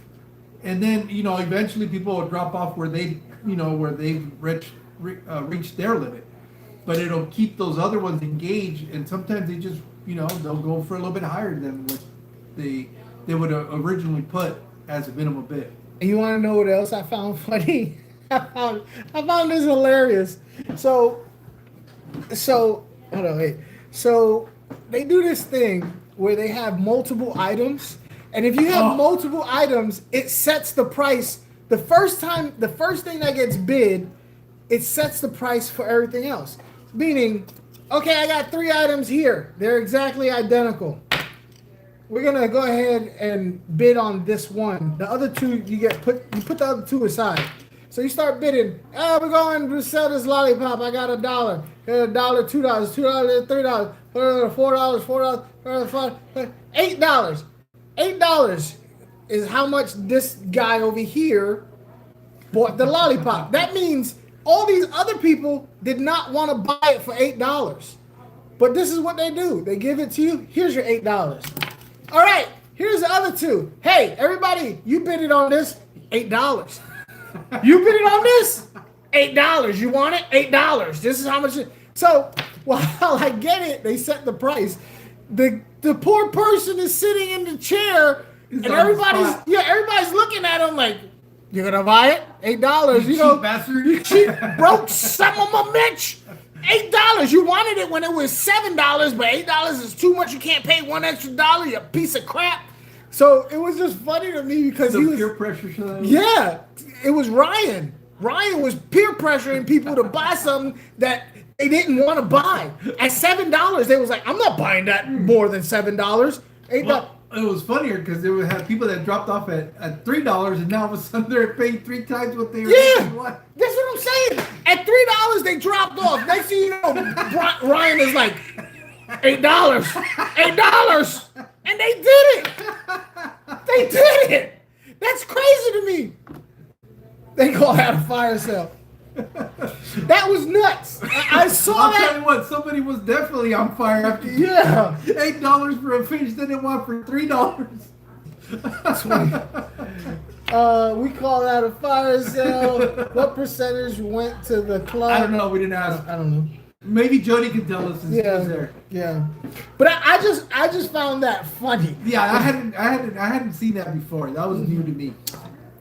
Speaker 1: and then eventually people will drop off where they've reached their limit, but it'll keep those other ones engaged, and sometimes they just they'll go for a little bit higher than what they would have originally put as a minimum bid.
Speaker 2: And you want to know what else I found funny? I found this hilarious. So hold on, wait. So they do this thing where they have multiple items, and if you have multiple items, it sets the price. The first thing that gets bid, it sets the price for everything else. Meaning, okay, I got 3 items here. They're exactly identical. We're gonna go ahead and bid on this one. The other 2, you put the other 2 aside. So you start bidding. Oh, we're going to sell this lollipop. I got $1. $1, $2, $2, $3, $4, $4, $5, $8. $8 is how much this guy over here bought the lollipop. That means all these other people did not want to buy it for $8. But this is what they do. They give it to you. Here's your $8. All right, here's the other 2. Hey, everybody, you bid it on this, $8. You bid it on this, $8. You want it? $8. This is how much. So while I get it, they set the price. The poor person is sitting in the chair, and everybody's looking at him like, "You're gonna buy it? $8?
Speaker 1: You cheap bastard!
Speaker 2: You cheap broke some of my bitch." $8. You wanted it when it was $7, but $8 is too much. You can't pay $1 extra, you piece of crap. So it was just funny to me because he was
Speaker 1: peer pressure.
Speaker 2: Yeah, it was Ryan. Ryan was peer pressuring people to buy something that they didn't want to buy. At $7, they was like, "I'm not buying that more than $7." $8.
Speaker 1: Well, it was funnier because they would have people that dropped off at $3, and now all of a sudden they're paying 3 times what they were paying.
Speaker 2: Yeah, that's what I'm saying. At $3, they dropped off. Next thing you know, Ryan is like, $8, $8, and they did it. They did it. That's crazy to me. They call that a fire sale. That was nuts. I saw
Speaker 1: I'll
Speaker 2: that.
Speaker 1: tell you what, somebody was definitely on fire after $8 for a fish they didn't want for $3.
Speaker 2: That's funny. We call that a fire sale. What percentage went to the club?
Speaker 1: I don't know. We didn't ask.
Speaker 2: I don't know.
Speaker 1: Maybe Jody can tell us. There.
Speaker 2: Yeah. But I just found that funny.
Speaker 1: Yeah, I hadn't seen that before. That was new to me.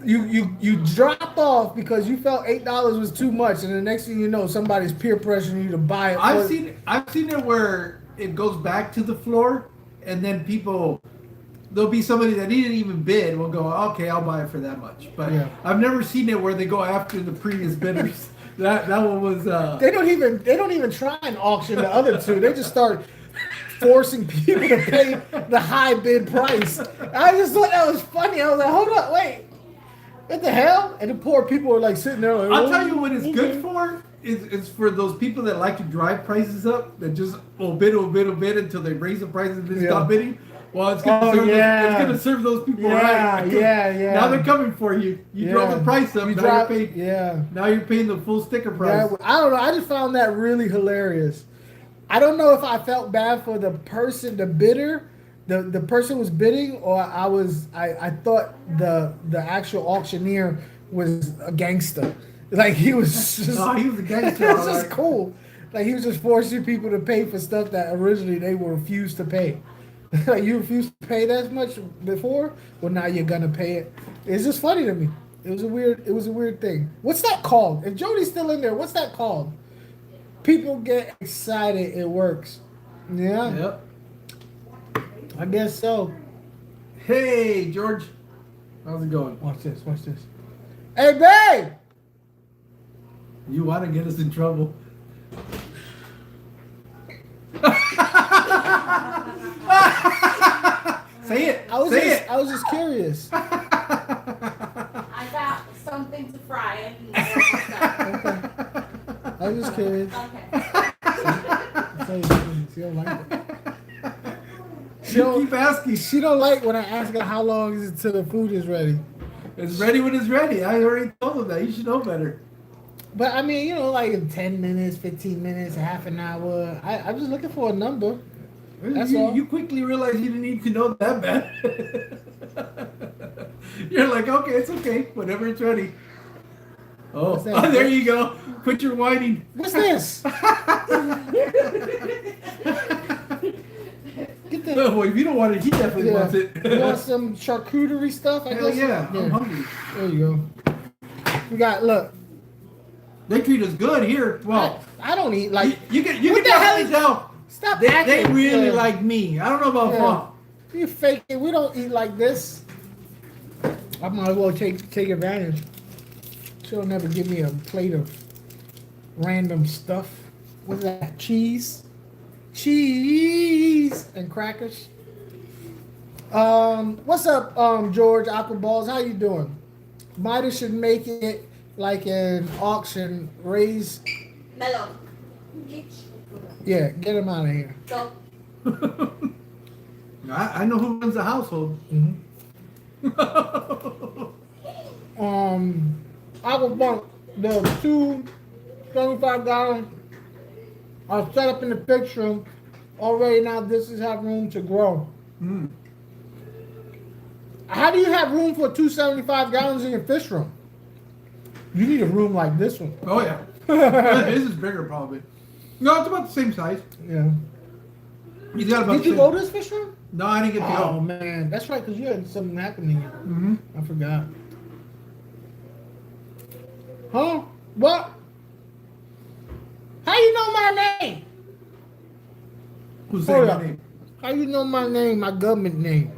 Speaker 2: You dropped off because you felt $8 was too much, and the next thing you know, somebody's peer pressuring you to buy it.
Speaker 1: I've seen it where it goes back to the floor, and then there'll be somebody that didn't even bid will go, "Okay, I'll buy it for that much." But I've never seen it where they go after the previous bidders. That one was.
Speaker 2: They don't even try and auction the other 2. They just start forcing people to pay the high bid price. I just thought that was funny. I was like, "Hold up, wait, what the hell?" And the poor people were like sitting there. Like,
Speaker 1: I'll tell you what it's good for. Is for those people that like to drive prices up, that just will bid until they raise the prices and then stop bidding. Well, it's gonna serve those people right.
Speaker 2: Yeah.
Speaker 1: Now they're coming for you. You drove the price up. Now you're paying the full sticker price.
Speaker 2: Yeah, I don't know. I just found that really hilarious. I don't know if I felt bad for the person, the bidder, the person was bidding, or I thought the actual auctioneer was a gangster. Like he was just,
Speaker 1: he was a gangster.
Speaker 2: It was just cool. Like he was just forcing people to pay for stuff that originally they were refused to pay. Like you refused to pay that much before, well now you're gonna pay it. It's just funny to me. It was a weird thing. What's that called? If Jody's still in there, what's that called? People get excited. It works. Yeah.
Speaker 1: Yep.
Speaker 2: I guess so.
Speaker 1: Hey George, how's it going?
Speaker 2: Watch this. Hey babe.
Speaker 1: You want to get us in trouble? Say
Speaker 2: I was just curious.
Speaker 3: I got something to fry it. Okay.
Speaker 2: I was just curious.
Speaker 3: Okay.
Speaker 2: She don't like it.
Speaker 1: Keep asking.
Speaker 2: She don't like when I ask her how long is it till the food is ready.
Speaker 1: It's ready when it's ready. I already told him that. You should know better.
Speaker 2: But I mean, like in 10 minutes, 15 minutes, half an hour. I'm just looking for a number. That's all.
Speaker 1: You quickly realize you didn't need to know that bad. You're like, okay, it's okay. Whenever it's ready. Oh, there you go. Quit your whining.
Speaker 2: What's this? Get the,
Speaker 1: well, if you don't want it, he definitely wants it.
Speaker 2: You want some charcuterie stuff? I
Speaker 1: Hell
Speaker 2: guess?
Speaker 1: yeah, I'm hungry.
Speaker 2: There you go. We got, look.
Speaker 1: They treat us good here. Well,
Speaker 2: I don't eat like.
Speaker 1: You can
Speaker 2: what the hell
Speaker 1: tell.
Speaker 2: Stop
Speaker 1: They
Speaker 2: acting.
Speaker 1: really like me. I don't know about Funk.
Speaker 2: You faking. We don't eat like this. I might as well take advantage. She'll never give me a plate of random stuff. What's that? Cheese and crackers. What's up, George Aquaballs? How you doing? Midas should make it like an auction. Raise.
Speaker 3: Melon.
Speaker 2: Yeah, get him out of here.
Speaker 3: Go.
Speaker 1: I know who runs the household.
Speaker 2: Aqua Funk, the 2 75-gallon are set up in the picture already. Now this is have room to grow. How do you have room for 2 75-gallons in your fish room? You need a room like this one.
Speaker 1: Oh yeah. This is bigger probably. No, it's about the same size.
Speaker 2: Yeah.
Speaker 1: He's got about
Speaker 2: Did you go to this fish room?
Speaker 1: No, I didn't get to
Speaker 2: Oh
Speaker 1: go.
Speaker 2: man, that's right, because you had something happening here. I forgot. Huh? What? How you know my name?
Speaker 1: Who's
Speaker 2: Hold
Speaker 1: saying
Speaker 2: up.
Speaker 1: my name?
Speaker 2: How you know my name, my government name?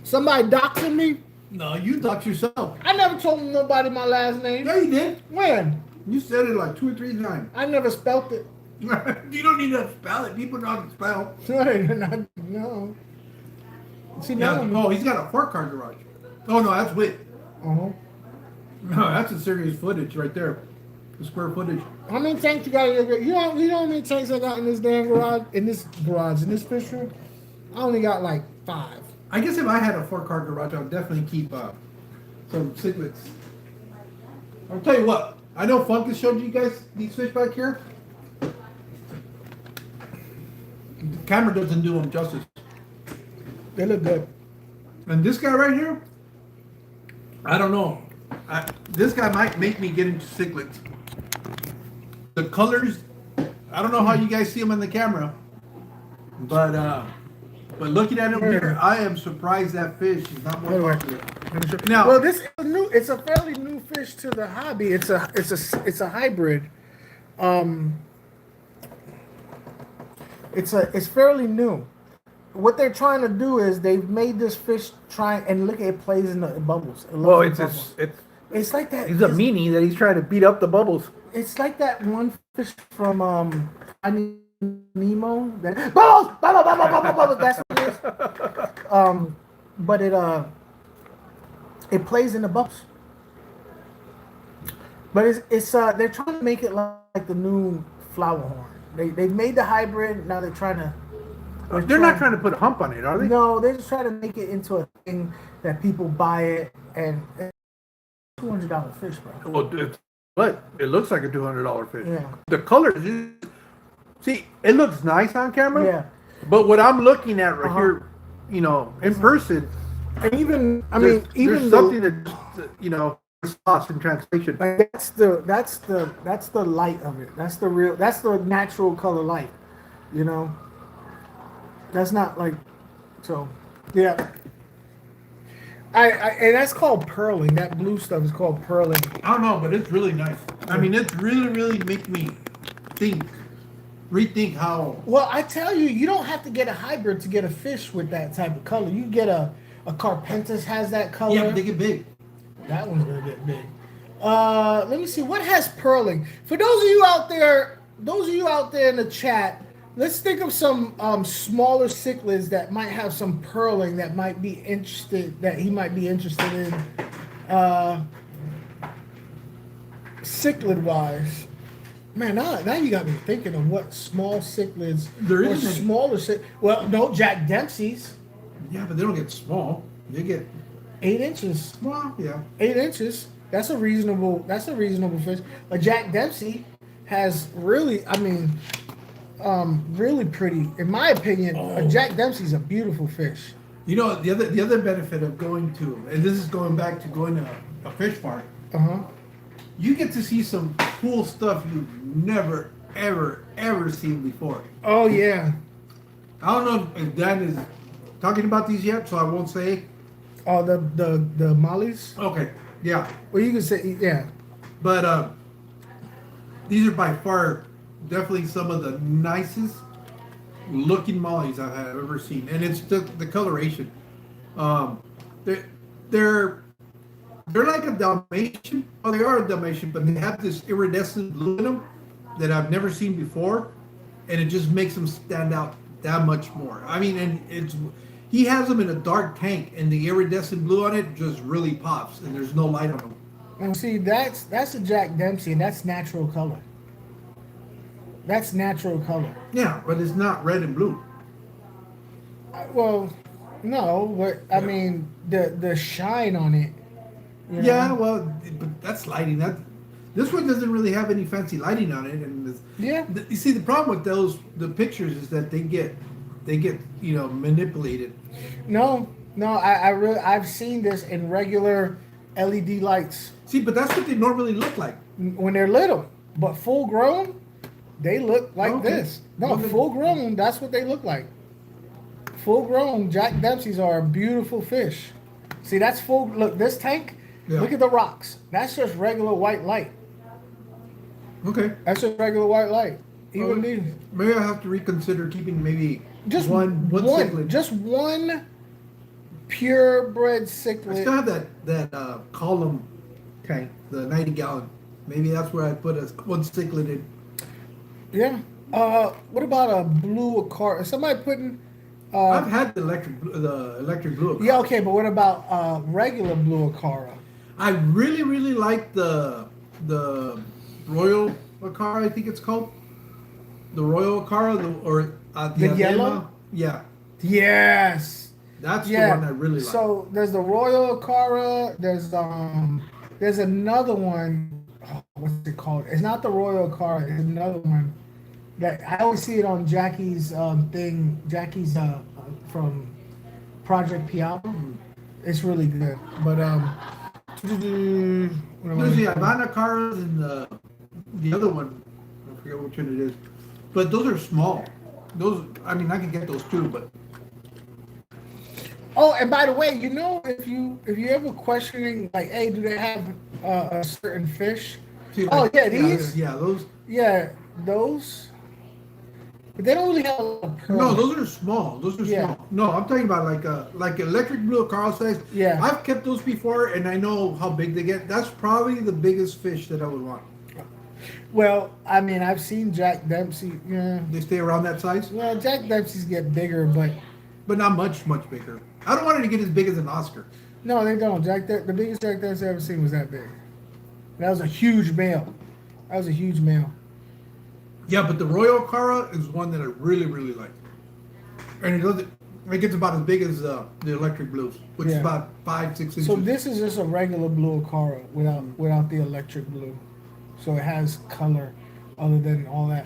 Speaker 2: Somebody doxing me?
Speaker 1: No, you dox yourself.
Speaker 2: I never told nobody my last name.
Speaker 1: Yeah, you did.
Speaker 2: When?
Speaker 1: You said it like 2 or 3 times.
Speaker 2: I never spelt it.
Speaker 1: You don't need to spell it. People know how to spell.
Speaker 2: No. See,
Speaker 1: Yeah.
Speaker 2: now
Speaker 1: Oh, he's got a 4-car garage. Oh no, that's wit.
Speaker 2: Uh-huh.
Speaker 1: No, that's a serious footage right there. The square footage.
Speaker 2: How many tanks you got in your garage? You know how many tanks I got in this damn garage? In this fish room? I only got like 5.
Speaker 1: I guess if I had a 4-car garage, I would definitely keep some cichlids. I'll tell you what. I know Funk has showed you guys these fish back here. The camera doesn't do them justice.
Speaker 2: They look good.
Speaker 1: And this guy right here, I don't know. This guy might make me get into cichlids. The colors, I don't know how you guys see them on the camera, but looking at him here, I am surprised that fish is not more popular. Now,
Speaker 2: Well, this is it's a fairly new fish to the hobby. It's a hybrid. It's fairly new. What they're trying to do is they've made this fish try and look at it plays in the bubbles.
Speaker 4: Well,
Speaker 2: it's like that.
Speaker 4: He's a meanie that he's trying to beat up the bubbles.
Speaker 2: It's like that one fish from Finding Nemo. That bubbles, bubbles. That's what it is. But it plays in the bubbles. But it's they're trying to make it like the new flower horn. They've made the hybrid. Now they're trying to.
Speaker 4: They're not trying to put a hump on it, are they?
Speaker 2: No, they're just trying to make it into a thing that people buy it and $200 fish, bro.
Speaker 4: Well, but it looks like a $200 fish.
Speaker 2: Yeah.
Speaker 4: The colors, see, it looks nice on camera.
Speaker 2: Yeah.
Speaker 4: But what I'm looking at right here, in person,
Speaker 2: And even
Speaker 4: there's something that lost in translation.
Speaker 2: like that's the light of it. That's the natural color light. That's not like so. Yeah. And that's called pearling. That blue stuff is called pearling.
Speaker 1: I don't know, but it's really nice. I mean, it's really make me rethink how.
Speaker 2: Well, I tell you, you don't have to get a hybrid to get a fish with that type of color. You get a Carpentis has that color.
Speaker 1: Yeah, but they get big.
Speaker 2: That one's gonna get big. Let me see what has pearling. For those of you out there in the chat, Let's think of some smaller cichlids that might have some purling that might be interested. That he might be interested in. Cichlid wise, man. Now you got me thinking of what small cichlids.
Speaker 1: There
Speaker 2: or
Speaker 1: isn't any.
Speaker 2: smaller Well, no, Jack Dempsey's
Speaker 1: Yeah, but they don't get small. They get
Speaker 2: 8 inches.
Speaker 1: well, yeah.
Speaker 2: 8 inches. That's a reasonable. That's a reasonable fish. But Jack Dempsey has really. I mean. Really pretty. In my opinion, a Jack Dempsey's a beautiful fish.
Speaker 1: You know, the other benefit of going to, and this is going back to going to a fish park, you get to see some cool stuff you've never, ever seen before.
Speaker 2: Oh yeah.
Speaker 1: I don't know if Dan is talking about these yet, so I won't say.
Speaker 2: Oh, the mollies.
Speaker 1: Okay, yeah.
Speaker 2: Well, you can say yeah.
Speaker 1: But these are by far definitely some of the nicest looking mollies I have ever seen, and it's the coloration. They're like a Dalmatian. Oh, they are a Dalmatian, but they have this iridescent blue in them that I've never seen before, and it just makes them stand out that much more. I mean, and he has them in a dark tank, and the iridescent blue on it just really pops, and there's no light on them.
Speaker 2: And see, that's a Jack Dempsey, and that's natural color. That's natural color.
Speaker 1: Yeah, but it's not red and blue.
Speaker 2: Well, no, but I mean the shine on it. You know?
Speaker 1: Yeah, well, but that's lighting. This one doesn't really have any fancy lighting on it, and you see the problem with the pictures is that they get manipulated.
Speaker 2: No, I've seen this in regular LED lights.
Speaker 1: See, but that's what they normally look like
Speaker 2: when they're little, but full grown. They look like this. No,
Speaker 1: Okay.
Speaker 2: full grown, that's what they look like. Full grown Jack Dempsey's are a beautiful fish. See, that's full. Look, this tank, look at the rocks. That's just regular white light.
Speaker 1: Okay.
Speaker 2: That's just regular white light. Even these.
Speaker 1: Maybe I have to reconsider keeping maybe
Speaker 2: Just
Speaker 1: one cichlid.
Speaker 2: Just one purebred
Speaker 1: I
Speaker 2: cichlid.
Speaker 1: still have that column tank, the 90-gallon. Maybe that's where I put one cichlid in.
Speaker 2: Yeah. What about a blue aquarium? Somebody putting.
Speaker 1: I've had the electric blue. Aquarium.
Speaker 2: Yeah, okay, but what about regular blue aquarium?
Speaker 1: I really, really like the Royal Acara, I think it's called. The Royal Acara,
Speaker 2: The yellow?
Speaker 1: Yeah.
Speaker 2: Yes.
Speaker 1: That's the one I really like.
Speaker 2: So there's the Royal Acara. There's another one. Oh, what's it called? It's not the Royal Acara. It's another one that I always see it on Jackie's thing. Jackie's from Project Piano. It's really good. But
Speaker 1: there's the Havana Acaras and the other one. I forget which one it is. But those are small. Those, I mean, I can get those too, but.
Speaker 2: Oh, and by the way, you know, if you ever questioning like, hey, do they have a certain fish?
Speaker 1: See, like,
Speaker 2: these.
Speaker 1: Yeah, those.
Speaker 2: Yeah, those. But they don't really have a lot of pearl.
Speaker 1: No, those are small. Those are small. No, I'm talking about like electric blue Carl size.
Speaker 2: Yeah.
Speaker 1: I've kept those before, and I know how big they get. That's probably the biggest fish that I would want.
Speaker 2: Well, I mean, I've seen Jack Dempsey. Yeah.
Speaker 1: They stay around that size,
Speaker 2: Well, Jack Dempsey's get bigger, but
Speaker 1: not much bigger. I don't want it to get as big as an Oscar.
Speaker 2: no, they don't. The biggest Jack Dempsey I've ever seen was that big. That was a huge male.
Speaker 1: Yeah, but the Royal Cara is one that I really, really like, and it gets about as big as the electric blues, which is about 5-6 inches.
Speaker 2: So this is just a regular blue Acara without the electric blue. So it has color other than all that.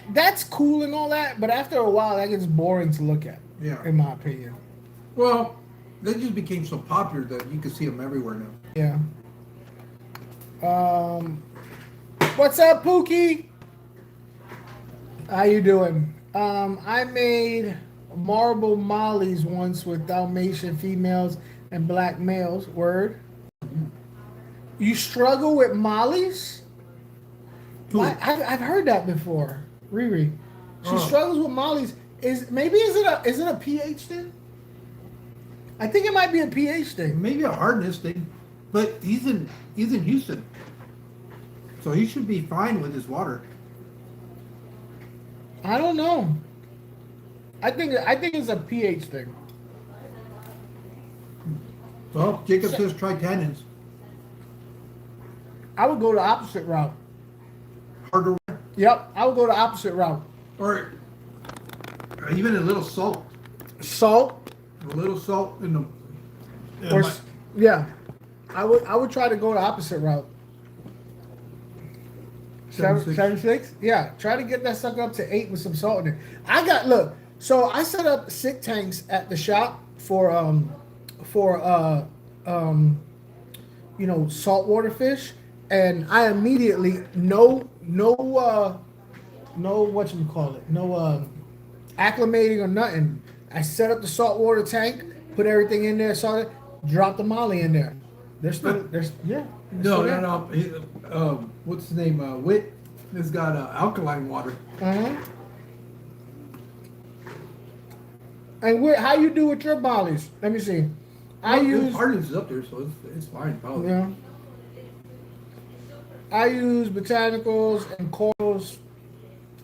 Speaker 2: That's cool and all that, but after a while that gets boring to look at.
Speaker 1: Yeah.
Speaker 2: In my opinion.
Speaker 1: Well, they just became so popular that you can see them everywhere now.
Speaker 2: Yeah. What's up, Pookie? How you doing? I made marble mollies once with Dalmatian females and black males. Word. You struggle with mollies? I've heard that before. Riri. She struggles with mollies. Is it a pH thing? I think it might be a pH thing.
Speaker 1: Maybe a hardness thing, but he's in Houston, so he should be fine with his water.
Speaker 2: I don't know. I think it's a pH thing.
Speaker 1: Well, Jacob says try tannins.
Speaker 2: I would go the opposite route.
Speaker 1: Harder.
Speaker 2: Yep, I would go the opposite route.
Speaker 1: Or even a little salt.
Speaker 2: Salt,
Speaker 1: A little salt in the.
Speaker 2: or yeah, I would try to go the opposite route.
Speaker 1: 7.6.
Speaker 2: 7.6? Yeah, try to get that sucker up to 8 with some salt in it. Look. So I set up sick tanks at the shop for saltwater fish, and I immediately no acclimating or nothing. I set up the saltwater tank, put everything in there, salt it, drop the molly in there.
Speaker 1: No. What's his name? Wit has got alkaline water.
Speaker 2: Uh-huh. And how you do with your mollies? Let me see. I use
Speaker 1: Hardens up there, so it's fine. Probably.
Speaker 2: yeah. I use botanicals and corals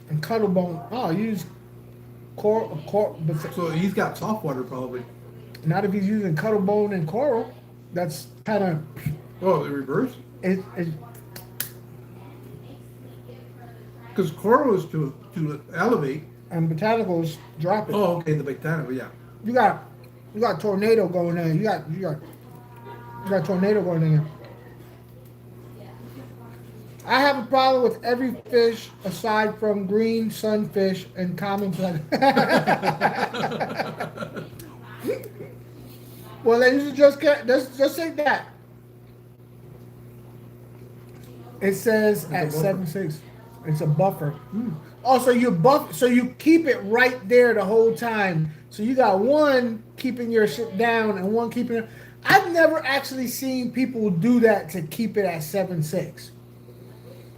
Speaker 2: and cuttlebone. Oh, I use coral.
Speaker 1: So he's got soft water probably.
Speaker 2: Not if he's using cuttlebone and coral. That's kind of
Speaker 1: Oh, the reverse.
Speaker 2: it.
Speaker 1: Because coral is to elevate.
Speaker 2: And botanicals drop it.
Speaker 1: Oh, okay, the botanical, yeah.
Speaker 2: You got tornado going there. You got tornado going in there. I have a problem with every fish aside from green sunfish and common planet. Well, then you just say that. It says
Speaker 1: It's a
Speaker 2: at
Speaker 1: buffer.
Speaker 2: 7.6. It's a buffer. Also, so you keep it right there the whole time. So you got one keeping your shit down and one keeping it. I've never actually seen people do that to keep it at 7.6.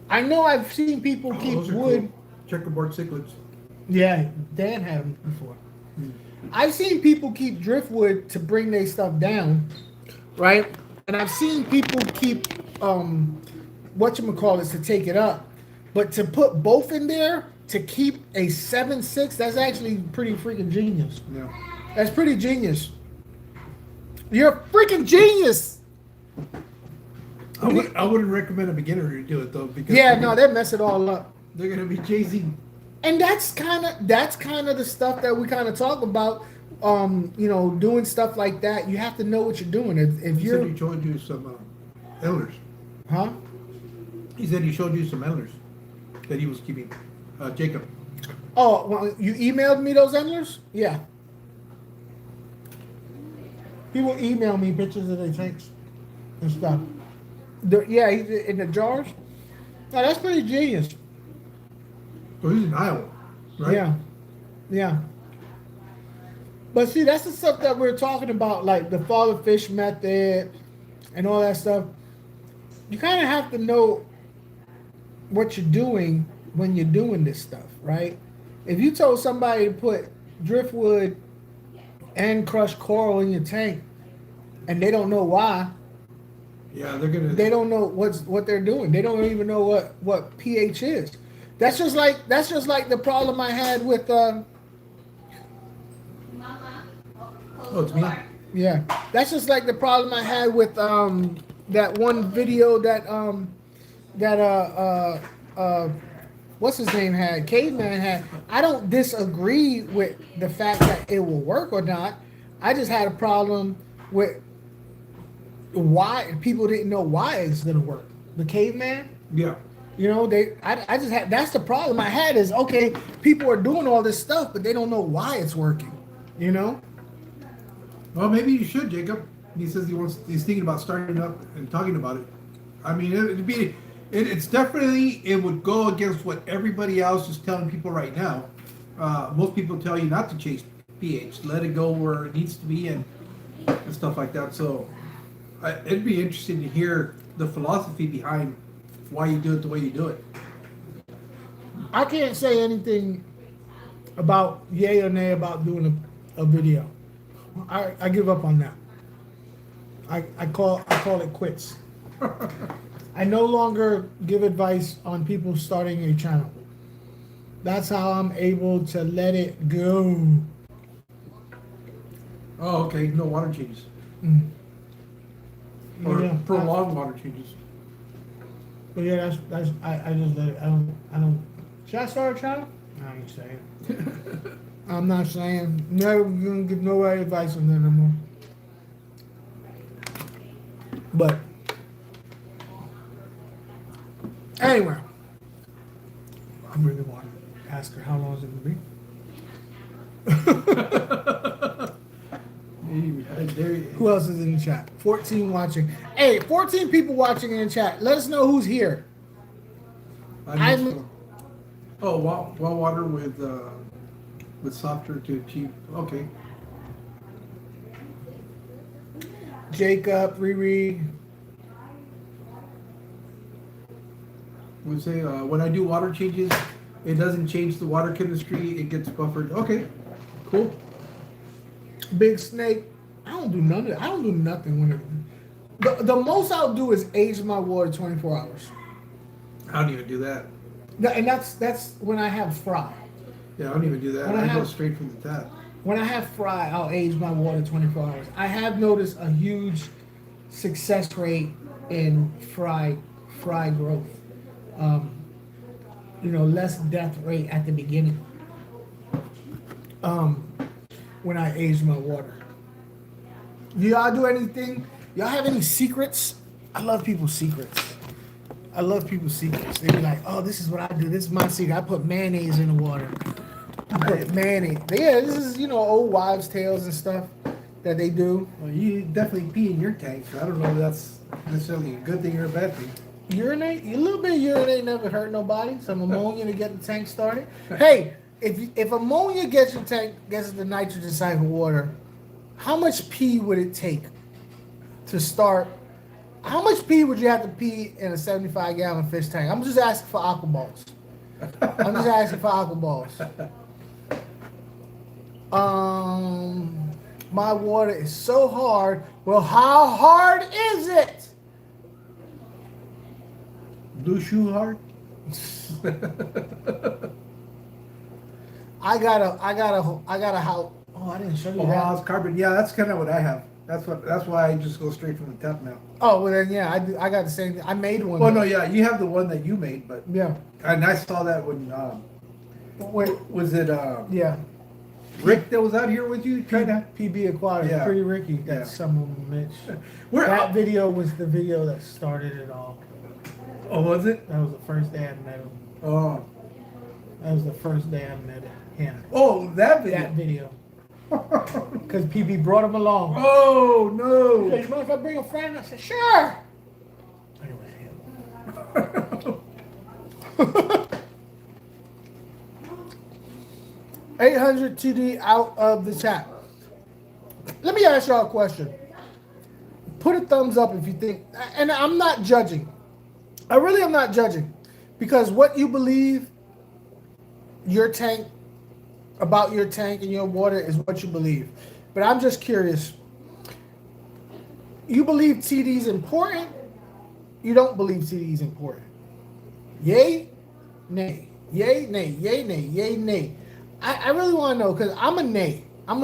Speaker 2: I know I've seen people keep
Speaker 1: Those are
Speaker 2: wood.
Speaker 1: cool. Checkerboard cichlids.
Speaker 2: Yeah, Dan had them before. I've seen people keep driftwood to bring their stuff down, right? And I've seen people keep whatchamacallits to take it up. But to put both in there to keep a 7.6, that's actually pretty freaking genius.
Speaker 1: Yeah.
Speaker 2: That's pretty genius. You're a freaking genius.
Speaker 1: I wouldn't recommend a beginner to do it though because
Speaker 2: They mess it all up.
Speaker 1: they're gonna be chasing.
Speaker 2: And that's kind of the stuff that we kind of talk about. Doing stuff like that. You have to know what you're doing. If
Speaker 1: He
Speaker 2: you're,
Speaker 1: said he showed you some elders.
Speaker 2: huh?
Speaker 1: He said he showed you some elders that he was keeping. Jacob.
Speaker 2: Oh, well, you emailed me those endlers? Yeah. He will email me pictures of their tanks and stuff. He's in the jars. Oh, that's pretty genius.
Speaker 1: So he's in Iowa, right?
Speaker 2: Yeah. But see, that's the stuff that we're talking about, like the father fish method and all that stuff. You kind of have to know what you're doing when you're doing this stuff, right? If you told somebody to put driftwood and crushed coral in your tank and they don't know why,
Speaker 1: Yeah, they're gonna.
Speaker 2: they don't know what they're doing. They don't even know what pH is. That's just like the problem I had with
Speaker 3: Mama.
Speaker 1: Oh, it's me?
Speaker 2: yeah. That's just like the problem I had with that one video that what's his name had, Caveman had. I don't disagree with the fact that it will work or not. I just had a problem with why people didn't know why it's gonna work. The Caveman,
Speaker 1: Yeah.
Speaker 2: I just had, that's the problem I had is, okay, people are doing all this stuff, but they don't know why it's working,
Speaker 1: Well, maybe you should, Jacob. He says he's thinking about starting up and talking about it. I mean, it's definitely, it would go against what everybody else is telling people right now. Most people tell you not to chase pH, let it go where it needs to be and stuff like that. So it'd be interesting to hear the philosophy behind why you do it the way you do it.
Speaker 2: I can't say anything about yay or nay about doing a video. I give up on that. I call it quits. I no longer give advice on people starting a channel. That's how I'm able to let it go.
Speaker 1: Oh, okay. No water changes. Or
Speaker 2: Yeah.
Speaker 1: prolonged water changes.
Speaker 2: But yeah, that's I just let it. I don't. Should I start a channel? I ain't saying. I'm not saying. Never gonna give nobody advice on that no more. But anyway, I'm really wanting to ask her how long is it gonna be. Who else is in the chat? 14 watching. Hey, 14 people watching in the chat. Let us know who's here.
Speaker 1: Oh, well water with softer to achieve. Okay.
Speaker 2: Jacob, Riri.
Speaker 1: We say when I do water changes, it doesn't change the water chemistry. It gets buffered. Okay, cool.
Speaker 2: Big Snake. I don't do none of that. I don't do nothing when it. The most I'll do is age my water 24 hours.
Speaker 1: I don't even do that.
Speaker 2: And that's when I have fry.
Speaker 1: Yeah, I don't even do that.
Speaker 2: When
Speaker 1: I go straight from the tap.
Speaker 2: When I have fry, I'll age my water 24 hours. I have noticed a huge success rate in fry growth. Less death rate at the beginning. When I age my water. Do y'all do anything? Y'all have any secrets? I love people's secrets. They be like, oh, this is what I do. This is my secret. I put mayonnaise in the water. I put mayonnaise. Yeah, this is, old wives' tales and stuff that they do.
Speaker 1: Well, you definitely pee in your tank, so I don't know if that's necessarily a good thing or a bad thing.
Speaker 2: Urinate? A little bit of urinate never hurt nobody. Some ammonia to get the tank started. Hey, if ammonia gets the nitrogen cycle water, how much pee would it take to start? How much pee would you have to pee in a 75-gallon fish tank? I'm just asking for aqua balls. My water is so hard. Well, how hard is it?
Speaker 1: Blue shoe hard?
Speaker 2: I got a house. Oh, I didn't show you that.
Speaker 1: House carbon. Yeah, that's kind of what I have. That's why I just go straight from the tap now.
Speaker 2: Oh, well then, yeah, I got the same thing. I made one.
Speaker 1: Well, no, yeah, you have the one that you made, but
Speaker 2: yeah,
Speaker 1: and I saw that when was it
Speaker 2: yeah,
Speaker 1: Rick that was out here with you trying to
Speaker 2: PB Aquatic,
Speaker 1: yeah.
Speaker 2: Pretty Ricky.
Speaker 1: Yeah.
Speaker 2: Some of them, Mitch.
Speaker 1: That
Speaker 2: video was the video that started it all.
Speaker 1: Oh, was it?
Speaker 2: That was the first day I met him.
Speaker 1: Oh,
Speaker 2: that was the first day I met him.
Speaker 1: Oh, that video.
Speaker 2: That video. Because PB brought him along.
Speaker 1: Oh no!
Speaker 2: He said, you mind if I bring a friend? I said, sure. Anyway, 800 TD out of the chat. Let me ask y'all a question. Put a thumbs up if you think, and I'm not judging. I really am not judging, because what you believe about your tank and your water is what you believe. But I'm just curious. You believe TD is important? You don't believe TD is important? Yay? Nay. Yay, nay. Yay, nay. Yay, nay. I really want to know, because I'm a nay.
Speaker 1: I've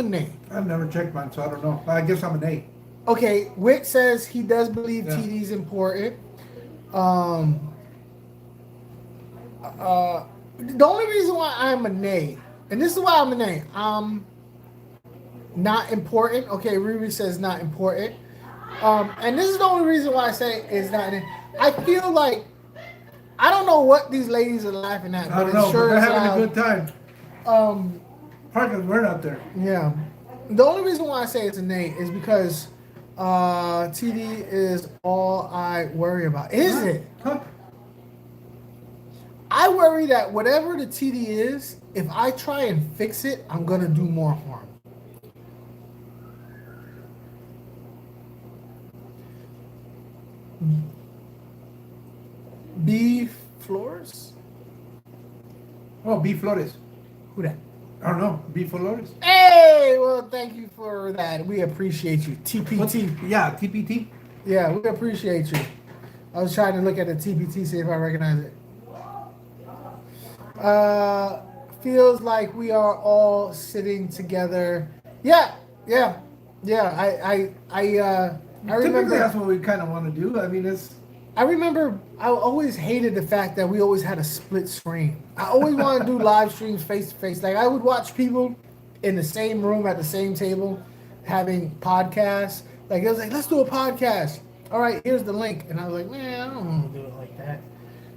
Speaker 1: never checked mine, so I don't know. I guess I'm an A.
Speaker 2: Okay, Wick says he does believe TD is important. The only reason why I'm a nay, and this is why I'm a nay, not important. Okay, Riri says not important. And this is the only reason why I say it's not. I feel like, I don't know what these ladies are laughing at.
Speaker 1: I don't know, but they're having a good time. Parkers, we're not there.
Speaker 2: Yeah. The only reason why I say it's a nay is because TD is all I worry about. Is it?
Speaker 1: Huh?
Speaker 2: I worry that whatever the TD is, if I try and fix it, I'm going to do more harm. B Flores?
Speaker 1: Oh, B Flores.
Speaker 2: Who that?
Speaker 1: I don't know. B Flores.
Speaker 2: Hey, well, thank you for that. We appreciate you. TPT.
Speaker 1: Yeah, TPT.
Speaker 2: Yeah, we appreciate you. I was trying to look at the TPT, see if I recognize it. feels like we are all sitting together. Yeah, yeah, yeah. I
Speaker 1: Typically,
Speaker 2: remember.
Speaker 1: that's what we kind of want to do. I mean, it's
Speaker 2: I remember I always hated the fact that we always had a split screen. I always wanted to do live streams face to face. Like I would watch people in the same room at the same table having podcasts. Like it was like, let's do a podcast. All right, here's the link. And I was like, man, I don't want to do it like that.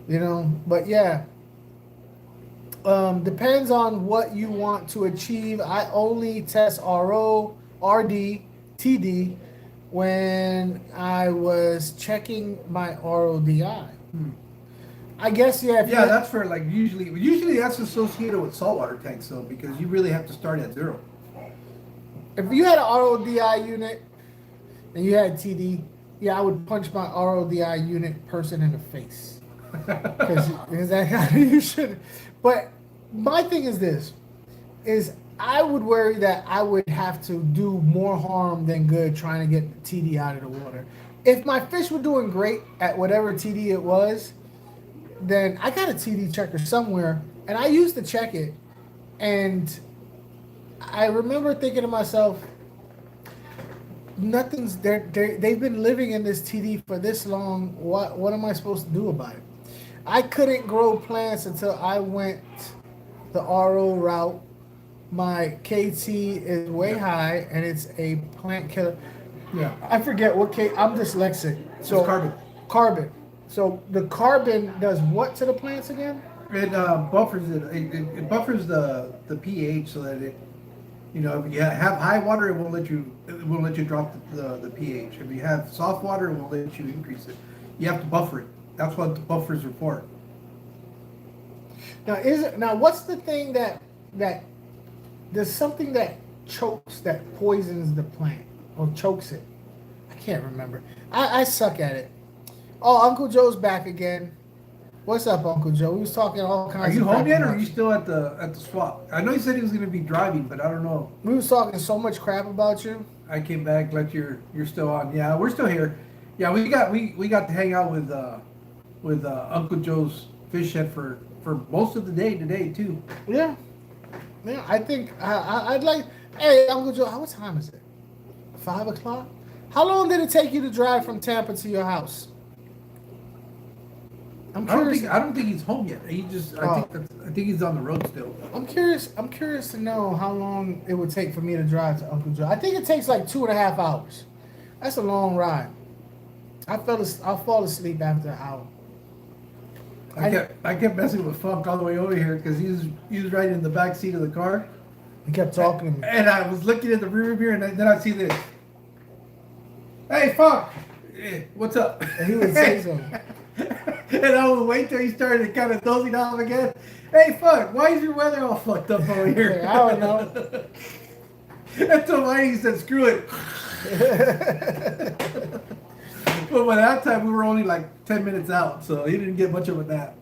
Speaker 2: You know, but yeah. Depends on what you want to achieve. I only test RO, RD, TD when I was checking my RODI. I guess yeah.
Speaker 1: yeah, that's for like usually that's associated with saltwater tanks though, because you really have to start at 0.
Speaker 2: If you had an RODI unit and you had TD, yeah, I would punch my RODI unit person in the face. Because that you should. But my thing is this: is I would worry that I would have to do more harm than good trying to get the TD out of the water. If my fish were doing great at whatever TD it was, then I got a TD checker somewhere, and I used to check it, and I remember thinking to myself, nothing's there. They've been living in this TD for this long. What am I supposed to do about it? I couldn't grow plants until I went the RO route. My KT is way high, and it's a plant killer.
Speaker 1: Yeah,
Speaker 2: I forget what K. I'm dyslexic. So
Speaker 1: it's carbon.
Speaker 2: Carbon. So the carbon does what to the plants again?
Speaker 1: It buffers it. It buffers the pH so that it, you know, if you have high water, it won't let you drop the pH. If you have soft water, it won't let you increase it. You have to buffer it. That's what the buffers are for.
Speaker 2: Now what's the thing that there's something that chokes, that poisons the plant or chokes it? I can't remember. I suck at it. Oh, Uncle Joe's back again. What's up, Uncle Joe? We was talking all kinds.
Speaker 1: Are you
Speaker 2: of
Speaker 1: home
Speaker 2: crap
Speaker 1: yet, or
Speaker 2: about
Speaker 1: are you still at the swap? I know you said he was going to be driving, but I don't know.
Speaker 2: We was talking so much crap about you.
Speaker 1: I came back, let you're still on. Yeah, we're still here. Yeah, we got to hang out with Uncle Joe's fish shed for most of the day today too.
Speaker 2: Yeah. Yeah, I think I'd like. Hey, Uncle Joe, what time is it? 5 o'clock. How long did it take you to drive from Tampa to your house? I'm curious.
Speaker 1: I don't think he's home yet. He just I think he's on the road still.
Speaker 2: I'm curious to know how long it would take for me to drive to Uncle Joe. I think it takes like 2.5 hours. That's a long ride. I'll fall asleep after an hour.
Speaker 1: I kept messing with Funk all the way over here because he was right in the back seat of the car.
Speaker 2: He kept talking to me.
Speaker 1: And I was looking at the rear mirror, and then I see this. Hey, Funk! What's up?
Speaker 2: And he would say something.
Speaker 1: And I would wait till he started kind of dozing off again. Hey, Funk, why is your weather all fucked up over here?
Speaker 2: I don't know.
Speaker 1: Until Whitey said, screw it. But by that time, we were only like 10 minutes out, so he didn't get much of a nap.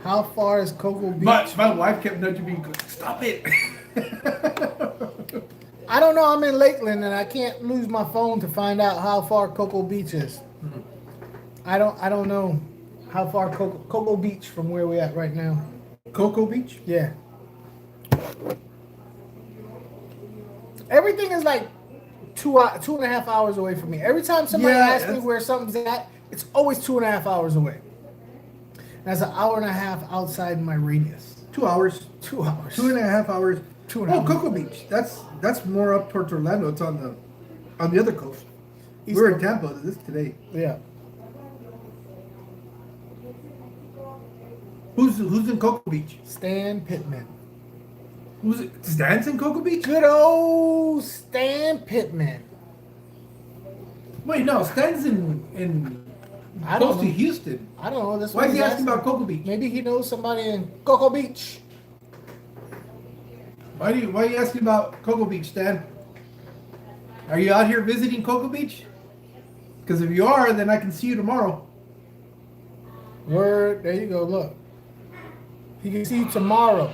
Speaker 2: How far is Cocoa Beach?
Speaker 1: My wife kept nudging me, stop it.
Speaker 2: I don't know. I'm in Lakeland, and I can't lose my phone to find out how far Cocoa Beach is. I don't know how far Cocoa Beach from where we're at right now.
Speaker 1: Cocoa Beach?
Speaker 2: Yeah. Everything is like 2.5 hours away from me. Every time somebody asks me where something's at, it's always 2.5 hours away. That's an hour and a half outside my radius.
Speaker 1: 2 hours.
Speaker 2: 2 hours.
Speaker 1: 2.5 hours.
Speaker 2: 2.5
Speaker 1: Oh, Cocoa Beach. That's more up towards Orlando. It's on the other coast.
Speaker 2: East
Speaker 1: We're in
Speaker 2: Coast.
Speaker 1: Tampa this today.
Speaker 2: Yeah.
Speaker 1: Who's in Cocoa Beach?
Speaker 2: Stan Pittman.
Speaker 1: Who's it? Stan's in Cocoa Beach?
Speaker 2: Good old Stan Pittman.
Speaker 1: Wait, no, Stan's in
Speaker 2: I don't
Speaker 1: close to
Speaker 2: know.
Speaker 1: Houston.
Speaker 2: I don't know. That's
Speaker 1: Why
Speaker 2: what
Speaker 1: is he
Speaker 2: he's
Speaker 1: asking about Cocoa Beach?
Speaker 2: Maybe he knows somebody in Cocoa Beach.
Speaker 1: Why are you asking about Cocoa Beach, Stan? Are you out here visiting Cocoa Beach? Because if you are, then I can see you tomorrow.
Speaker 2: Word. There you go. Look. He can see you tomorrow.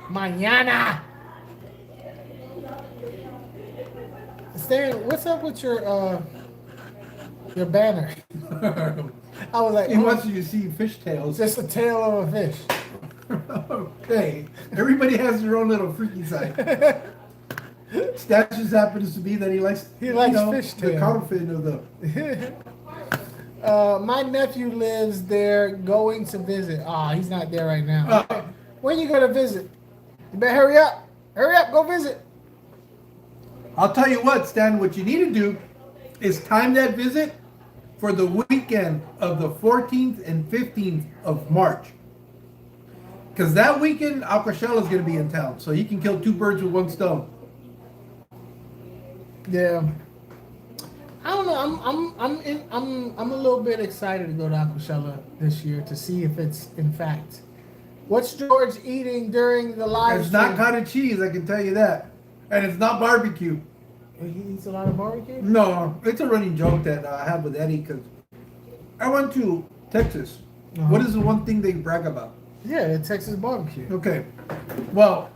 Speaker 2: Mañana. Stan, what's up with your banner? I was like,
Speaker 1: He wants you to see fish tails.
Speaker 2: just a tail of a fish.
Speaker 1: Hey, everybody has their own little freaky side. Stat just happens to be that he likes
Speaker 2: fish
Speaker 1: the
Speaker 2: tail.
Speaker 1: caudal fin of the.
Speaker 2: My nephew lives there, going to visit. He's not there right now. When you gonna visit? You better hurry up. Hurry up, go visit.
Speaker 1: I'll tell you what, Stan. What you need to do is time that visit for the weekend of the 14th and 15th of March. Because that weekend, Aquashella is going to be in town, so you can kill two birds with one stone.
Speaker 2: Yeah. I don't know. I'm a little bit excited to go to Aquashella this year to see if it's in fact. What's George eating during the live
Speaker 1: It's
Speaker 2: stream?
Speaker 1: not cottage cheese, I can tell you that, and it's not barbecue.
Speaker 2: He eats a lot of barbecue.
Speaker 1: No, it's a running joke that I have with Eddie because I went to Texas.
Speaker 2: Uh-huh.
Speaker 1: What is the one thing they brag about?
Speaker 2: Yeah, the Texas barbecue.
Speaker 1: Okay, well,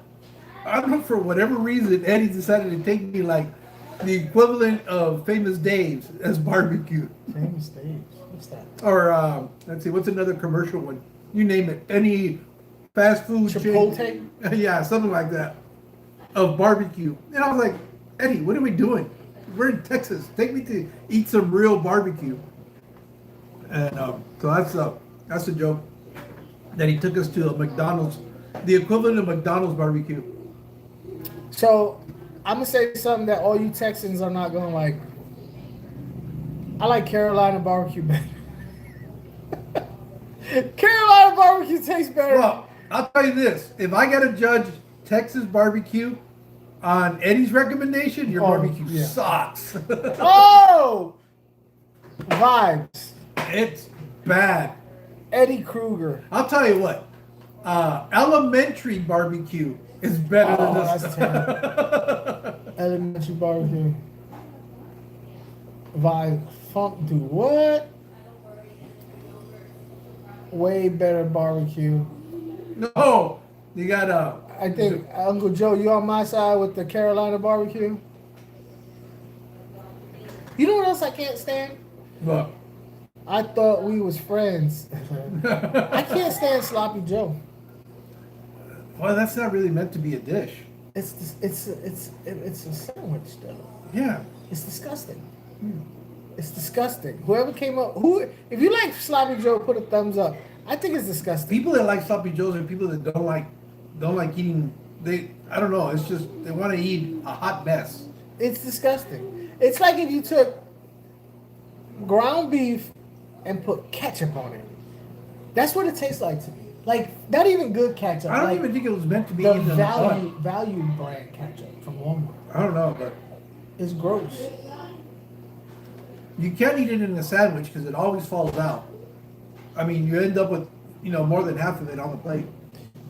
Speaker 1: I don't know, for whatever reason, Eddie decided to take me like the equivalent of Famous Dave's as barbecue.
Speaker 2: Famous Dave's. What's that?
Speaker 1: Or, let's see, what's another commercial one? You name it. Any fast food
Speaker 2: Chipotle?
Speaker 1: chain. Yeah, something like that. Of barbecue. And I was like, Eddie, what are we doing? We're in Texas. Take me to eat some real barbecue. And so that's a joke. That he took us to a McDonald's, the equivalent of McDonald's barbecue.
Speaker 2: So, I'm gonna say something that all you Texans are not gonna like. I like Carolina barbecue better. Carolina barbecue tastes better.
Speaker 1: Well, I'll tell you this. If I got to judge Texas barbecue on Eddie's recommendation, your barbecue sucks.
Speaker 2: Oh! Vibes.
Speaker 1: It's bad.
Speaker 2: Eddie Kruger.
Speaker 1: I'll tell you what. Elementary barbecue is better than this.
Speaker 2: That's terrible. Elementary barbecue. Vibe. Funk do what? Way better barbecue.
Speaker 1: No, you got
Speaker 2: I think Uncle Joe, you on my side with the Carolina barbecue? You know what else I can't stand?
Speaker 1: What?
Speaker 2: I thought we was friends. I can't stand sloppy Joe.
Speaker 1: Well, that's not really meant to be a dish.
Speaker 2: It's a sandwich though.
Speaker 1: Yeah.
Speaker 2: It's disgusting. It's disgusting. Whoever came up, if you like sloppy Joe, put a thumbs up. I think it's disgusting.
Speaker 1: People that like sloppy joes are people that don't like eating. I don't know. It's just they want to eat a hot mess.
Speaker 2: It's disgusting. It's like if you took ground beef and put ketchup on it. That's what it tastes like to me. Like, not even good ketchup.
Speaker 1: I don't
Speaker 2: like
Speaker 1: even think it was meant to be
Speaker 2: the
Speaker 1: eaten in a bun.
Speaker 2: value brand ketchup from Walmart.
Speaker 1: I don't know, but
Speaker 2: It's gross.
Speaker 1: you can't eat it in a sandwich because it always falls out. I mean, you end up with more than half of it on the plate.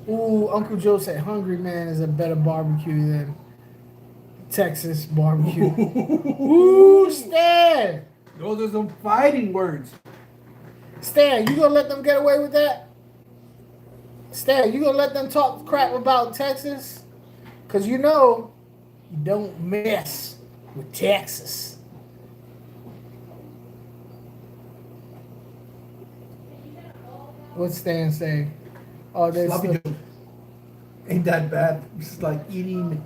Speaker 2: Ooh, Uncle Joe said Hungry Man is a better barbecue than Texas barbecue. Ooh, Stan!
Speaker 1: Those are some fighting words.
Speaker 2: Stan, you gonna let them get away with that? Stan, you gonna let them talk crap about Texas? Cause you don't mess with Texas. What's Stan saying? Oh, there's
Speaker 1: Sloppy Joe ain't that bad. It's like eating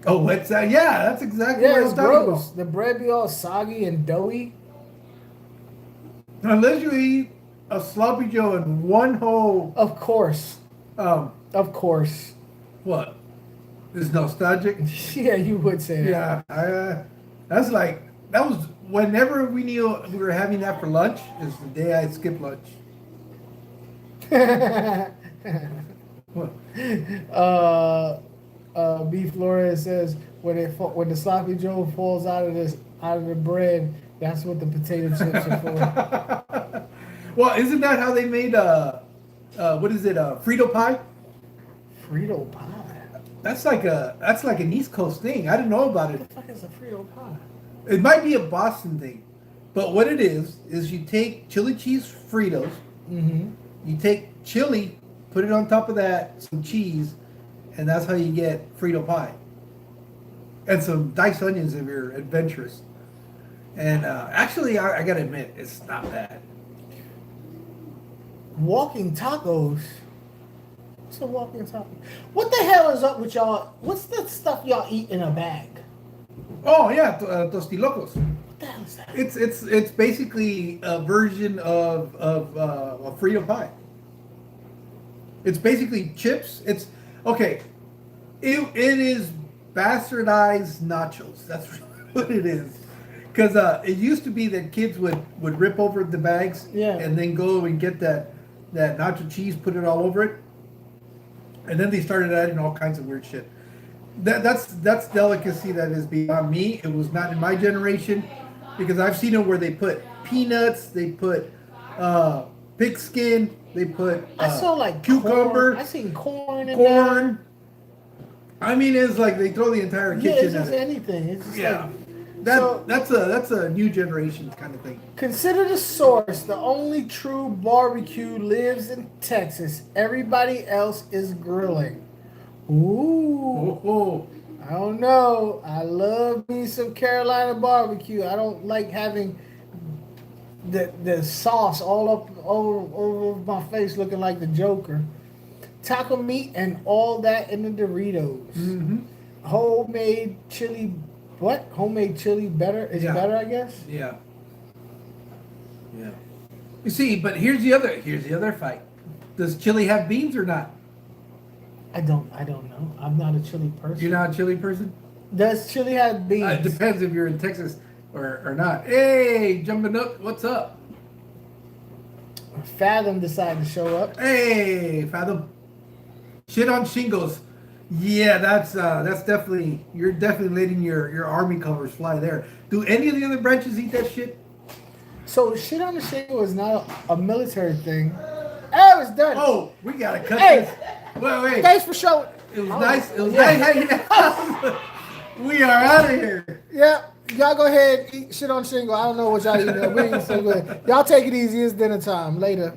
Speaker 1: a wet sandwich. Yeah, that's exactly what
Speaker 2: it's
Speaker 1: I'm talking
Speaker 2: gross. The bread be all soggy and doughy.
Speaker 1: Unless you eat a sloppy Joe in one whole,
Speaker 2: Of course. Of course.
Speaker 1: what? Is nostalgic?
Speaker 2: Yeah, you would say that.
Speaker 1: Yeah, that was whenever we knew we were having that for lunch. Is the day I skipped lunch. What?
Speaker 2: B. Flores says when the sloppy Joe falls out of the bread, that's what the potato chips are for.
Speaker 1: Well, isn't that how they made what is it? Frito pie.
Speaker 2: Frito pie.
Speaker 1: That's like an East Coast thing. I didn't know about
Speaker 2: What
Speaker 1: it.
Speaker 2: the fuck is a Frito pie?
Speaker 1: It might be a Boston thing, but what it is you take chili cheese Fritos.
Speaker 2: Mm-hmm.
Speaker 1: You take chili, put it on top of that, some cheese, and that's how you get Frito pie. And some diced onions if you're adventurous. And actually, I gotta admit, it's not bad.
Speaker 2: Walking tacos. It's a walking topic. What the hell is up with y'all? What's the stuff y'all eat in a bag?
Speaker 1: Oh yeah, tostilocos.
Speaker 2: What the hell is that?
Speaker 1: It's basically a version of a Frito pie. It's basically chips. It's okay. It is bastardized nachos. That's what it is. Because it used to be that kids would rip over the bags,
Speaker 2: Yeah.
Speaker 1: and then go and get that nacho cheese, put it all over it, and then they started adding all kinds of weird shit. That's delicacy that is beyond me. It was not in my generation, because I've seen it where they put peanuts, they put pig skin, they put
Speaker 2: I saw like
Speaker 1: cucumber,
Speaker 2: corn. I seen corn in there.
Speaker 1: corn. I mean, it's like they throw the entire
Speaker 2: Yeah,
Speaker 1: kitchen
Speaker 2: it's
Speaker 1: at
Speaker 2: just
Speaker 1: it.
Speaker 2: anything. It's just
Speaker 1: Yeah.
Speaker 2: like,
Speaker 1: That's a new generation kind of thing.
Speaker 2: consider the source. The only true barbecue lives in Texas. Everybody else is grilling. Ooh.
Speaker 1: Oh,
Speaker 2: I don't know. I love me some Carolina barbecue. I don't like having the sauce all over my face looking like the Joker. Taco meat and all that in the Doritos.
Speaker 1: mm-hmm.
Speaker 2: Homemade chili. What? Homemade chili better? Is
Speaker 1: Yeah.
Speaker 2: better, I guess.
Speaker 1: Yeah. Yeah. You see, but here's the other fight. Does chili have beans or not?
Speaker 2: I don't know. I'm not a chili person.
Speaker 1: You're not a chili person?
Speaker 2: Does chili have beans?
Speaker 1: It depends if you're in Texas or not. Hey, Jumping Up, what's up?
Speaker 2: Fathom decided to show up.
Speaker 1: Hey, Fathom. Shit on shingles. Yeah, that's definitely, you're definitely letting your army colors fly there. Do any of the other branches eat that shit?
Speaker 2: So shit on the shingle is not a military thing. Oh, it's done.
Speaker 1: Oh, we gotta cut
Speaker 2: Hey.
Speaker 1: this. Wait.
Speaker 2: Thanks for showing.
Speaker 1: It was nice. It was
Speaker 2: Yeah.
Speaker 1: nice hanging out. We are out of here.
Speaker 2: Yeah, y'all go ahead, eat shit on shingle. I don't know what y'all eating. We ain't so good. Y'all take it easy. It's dinner time. Later.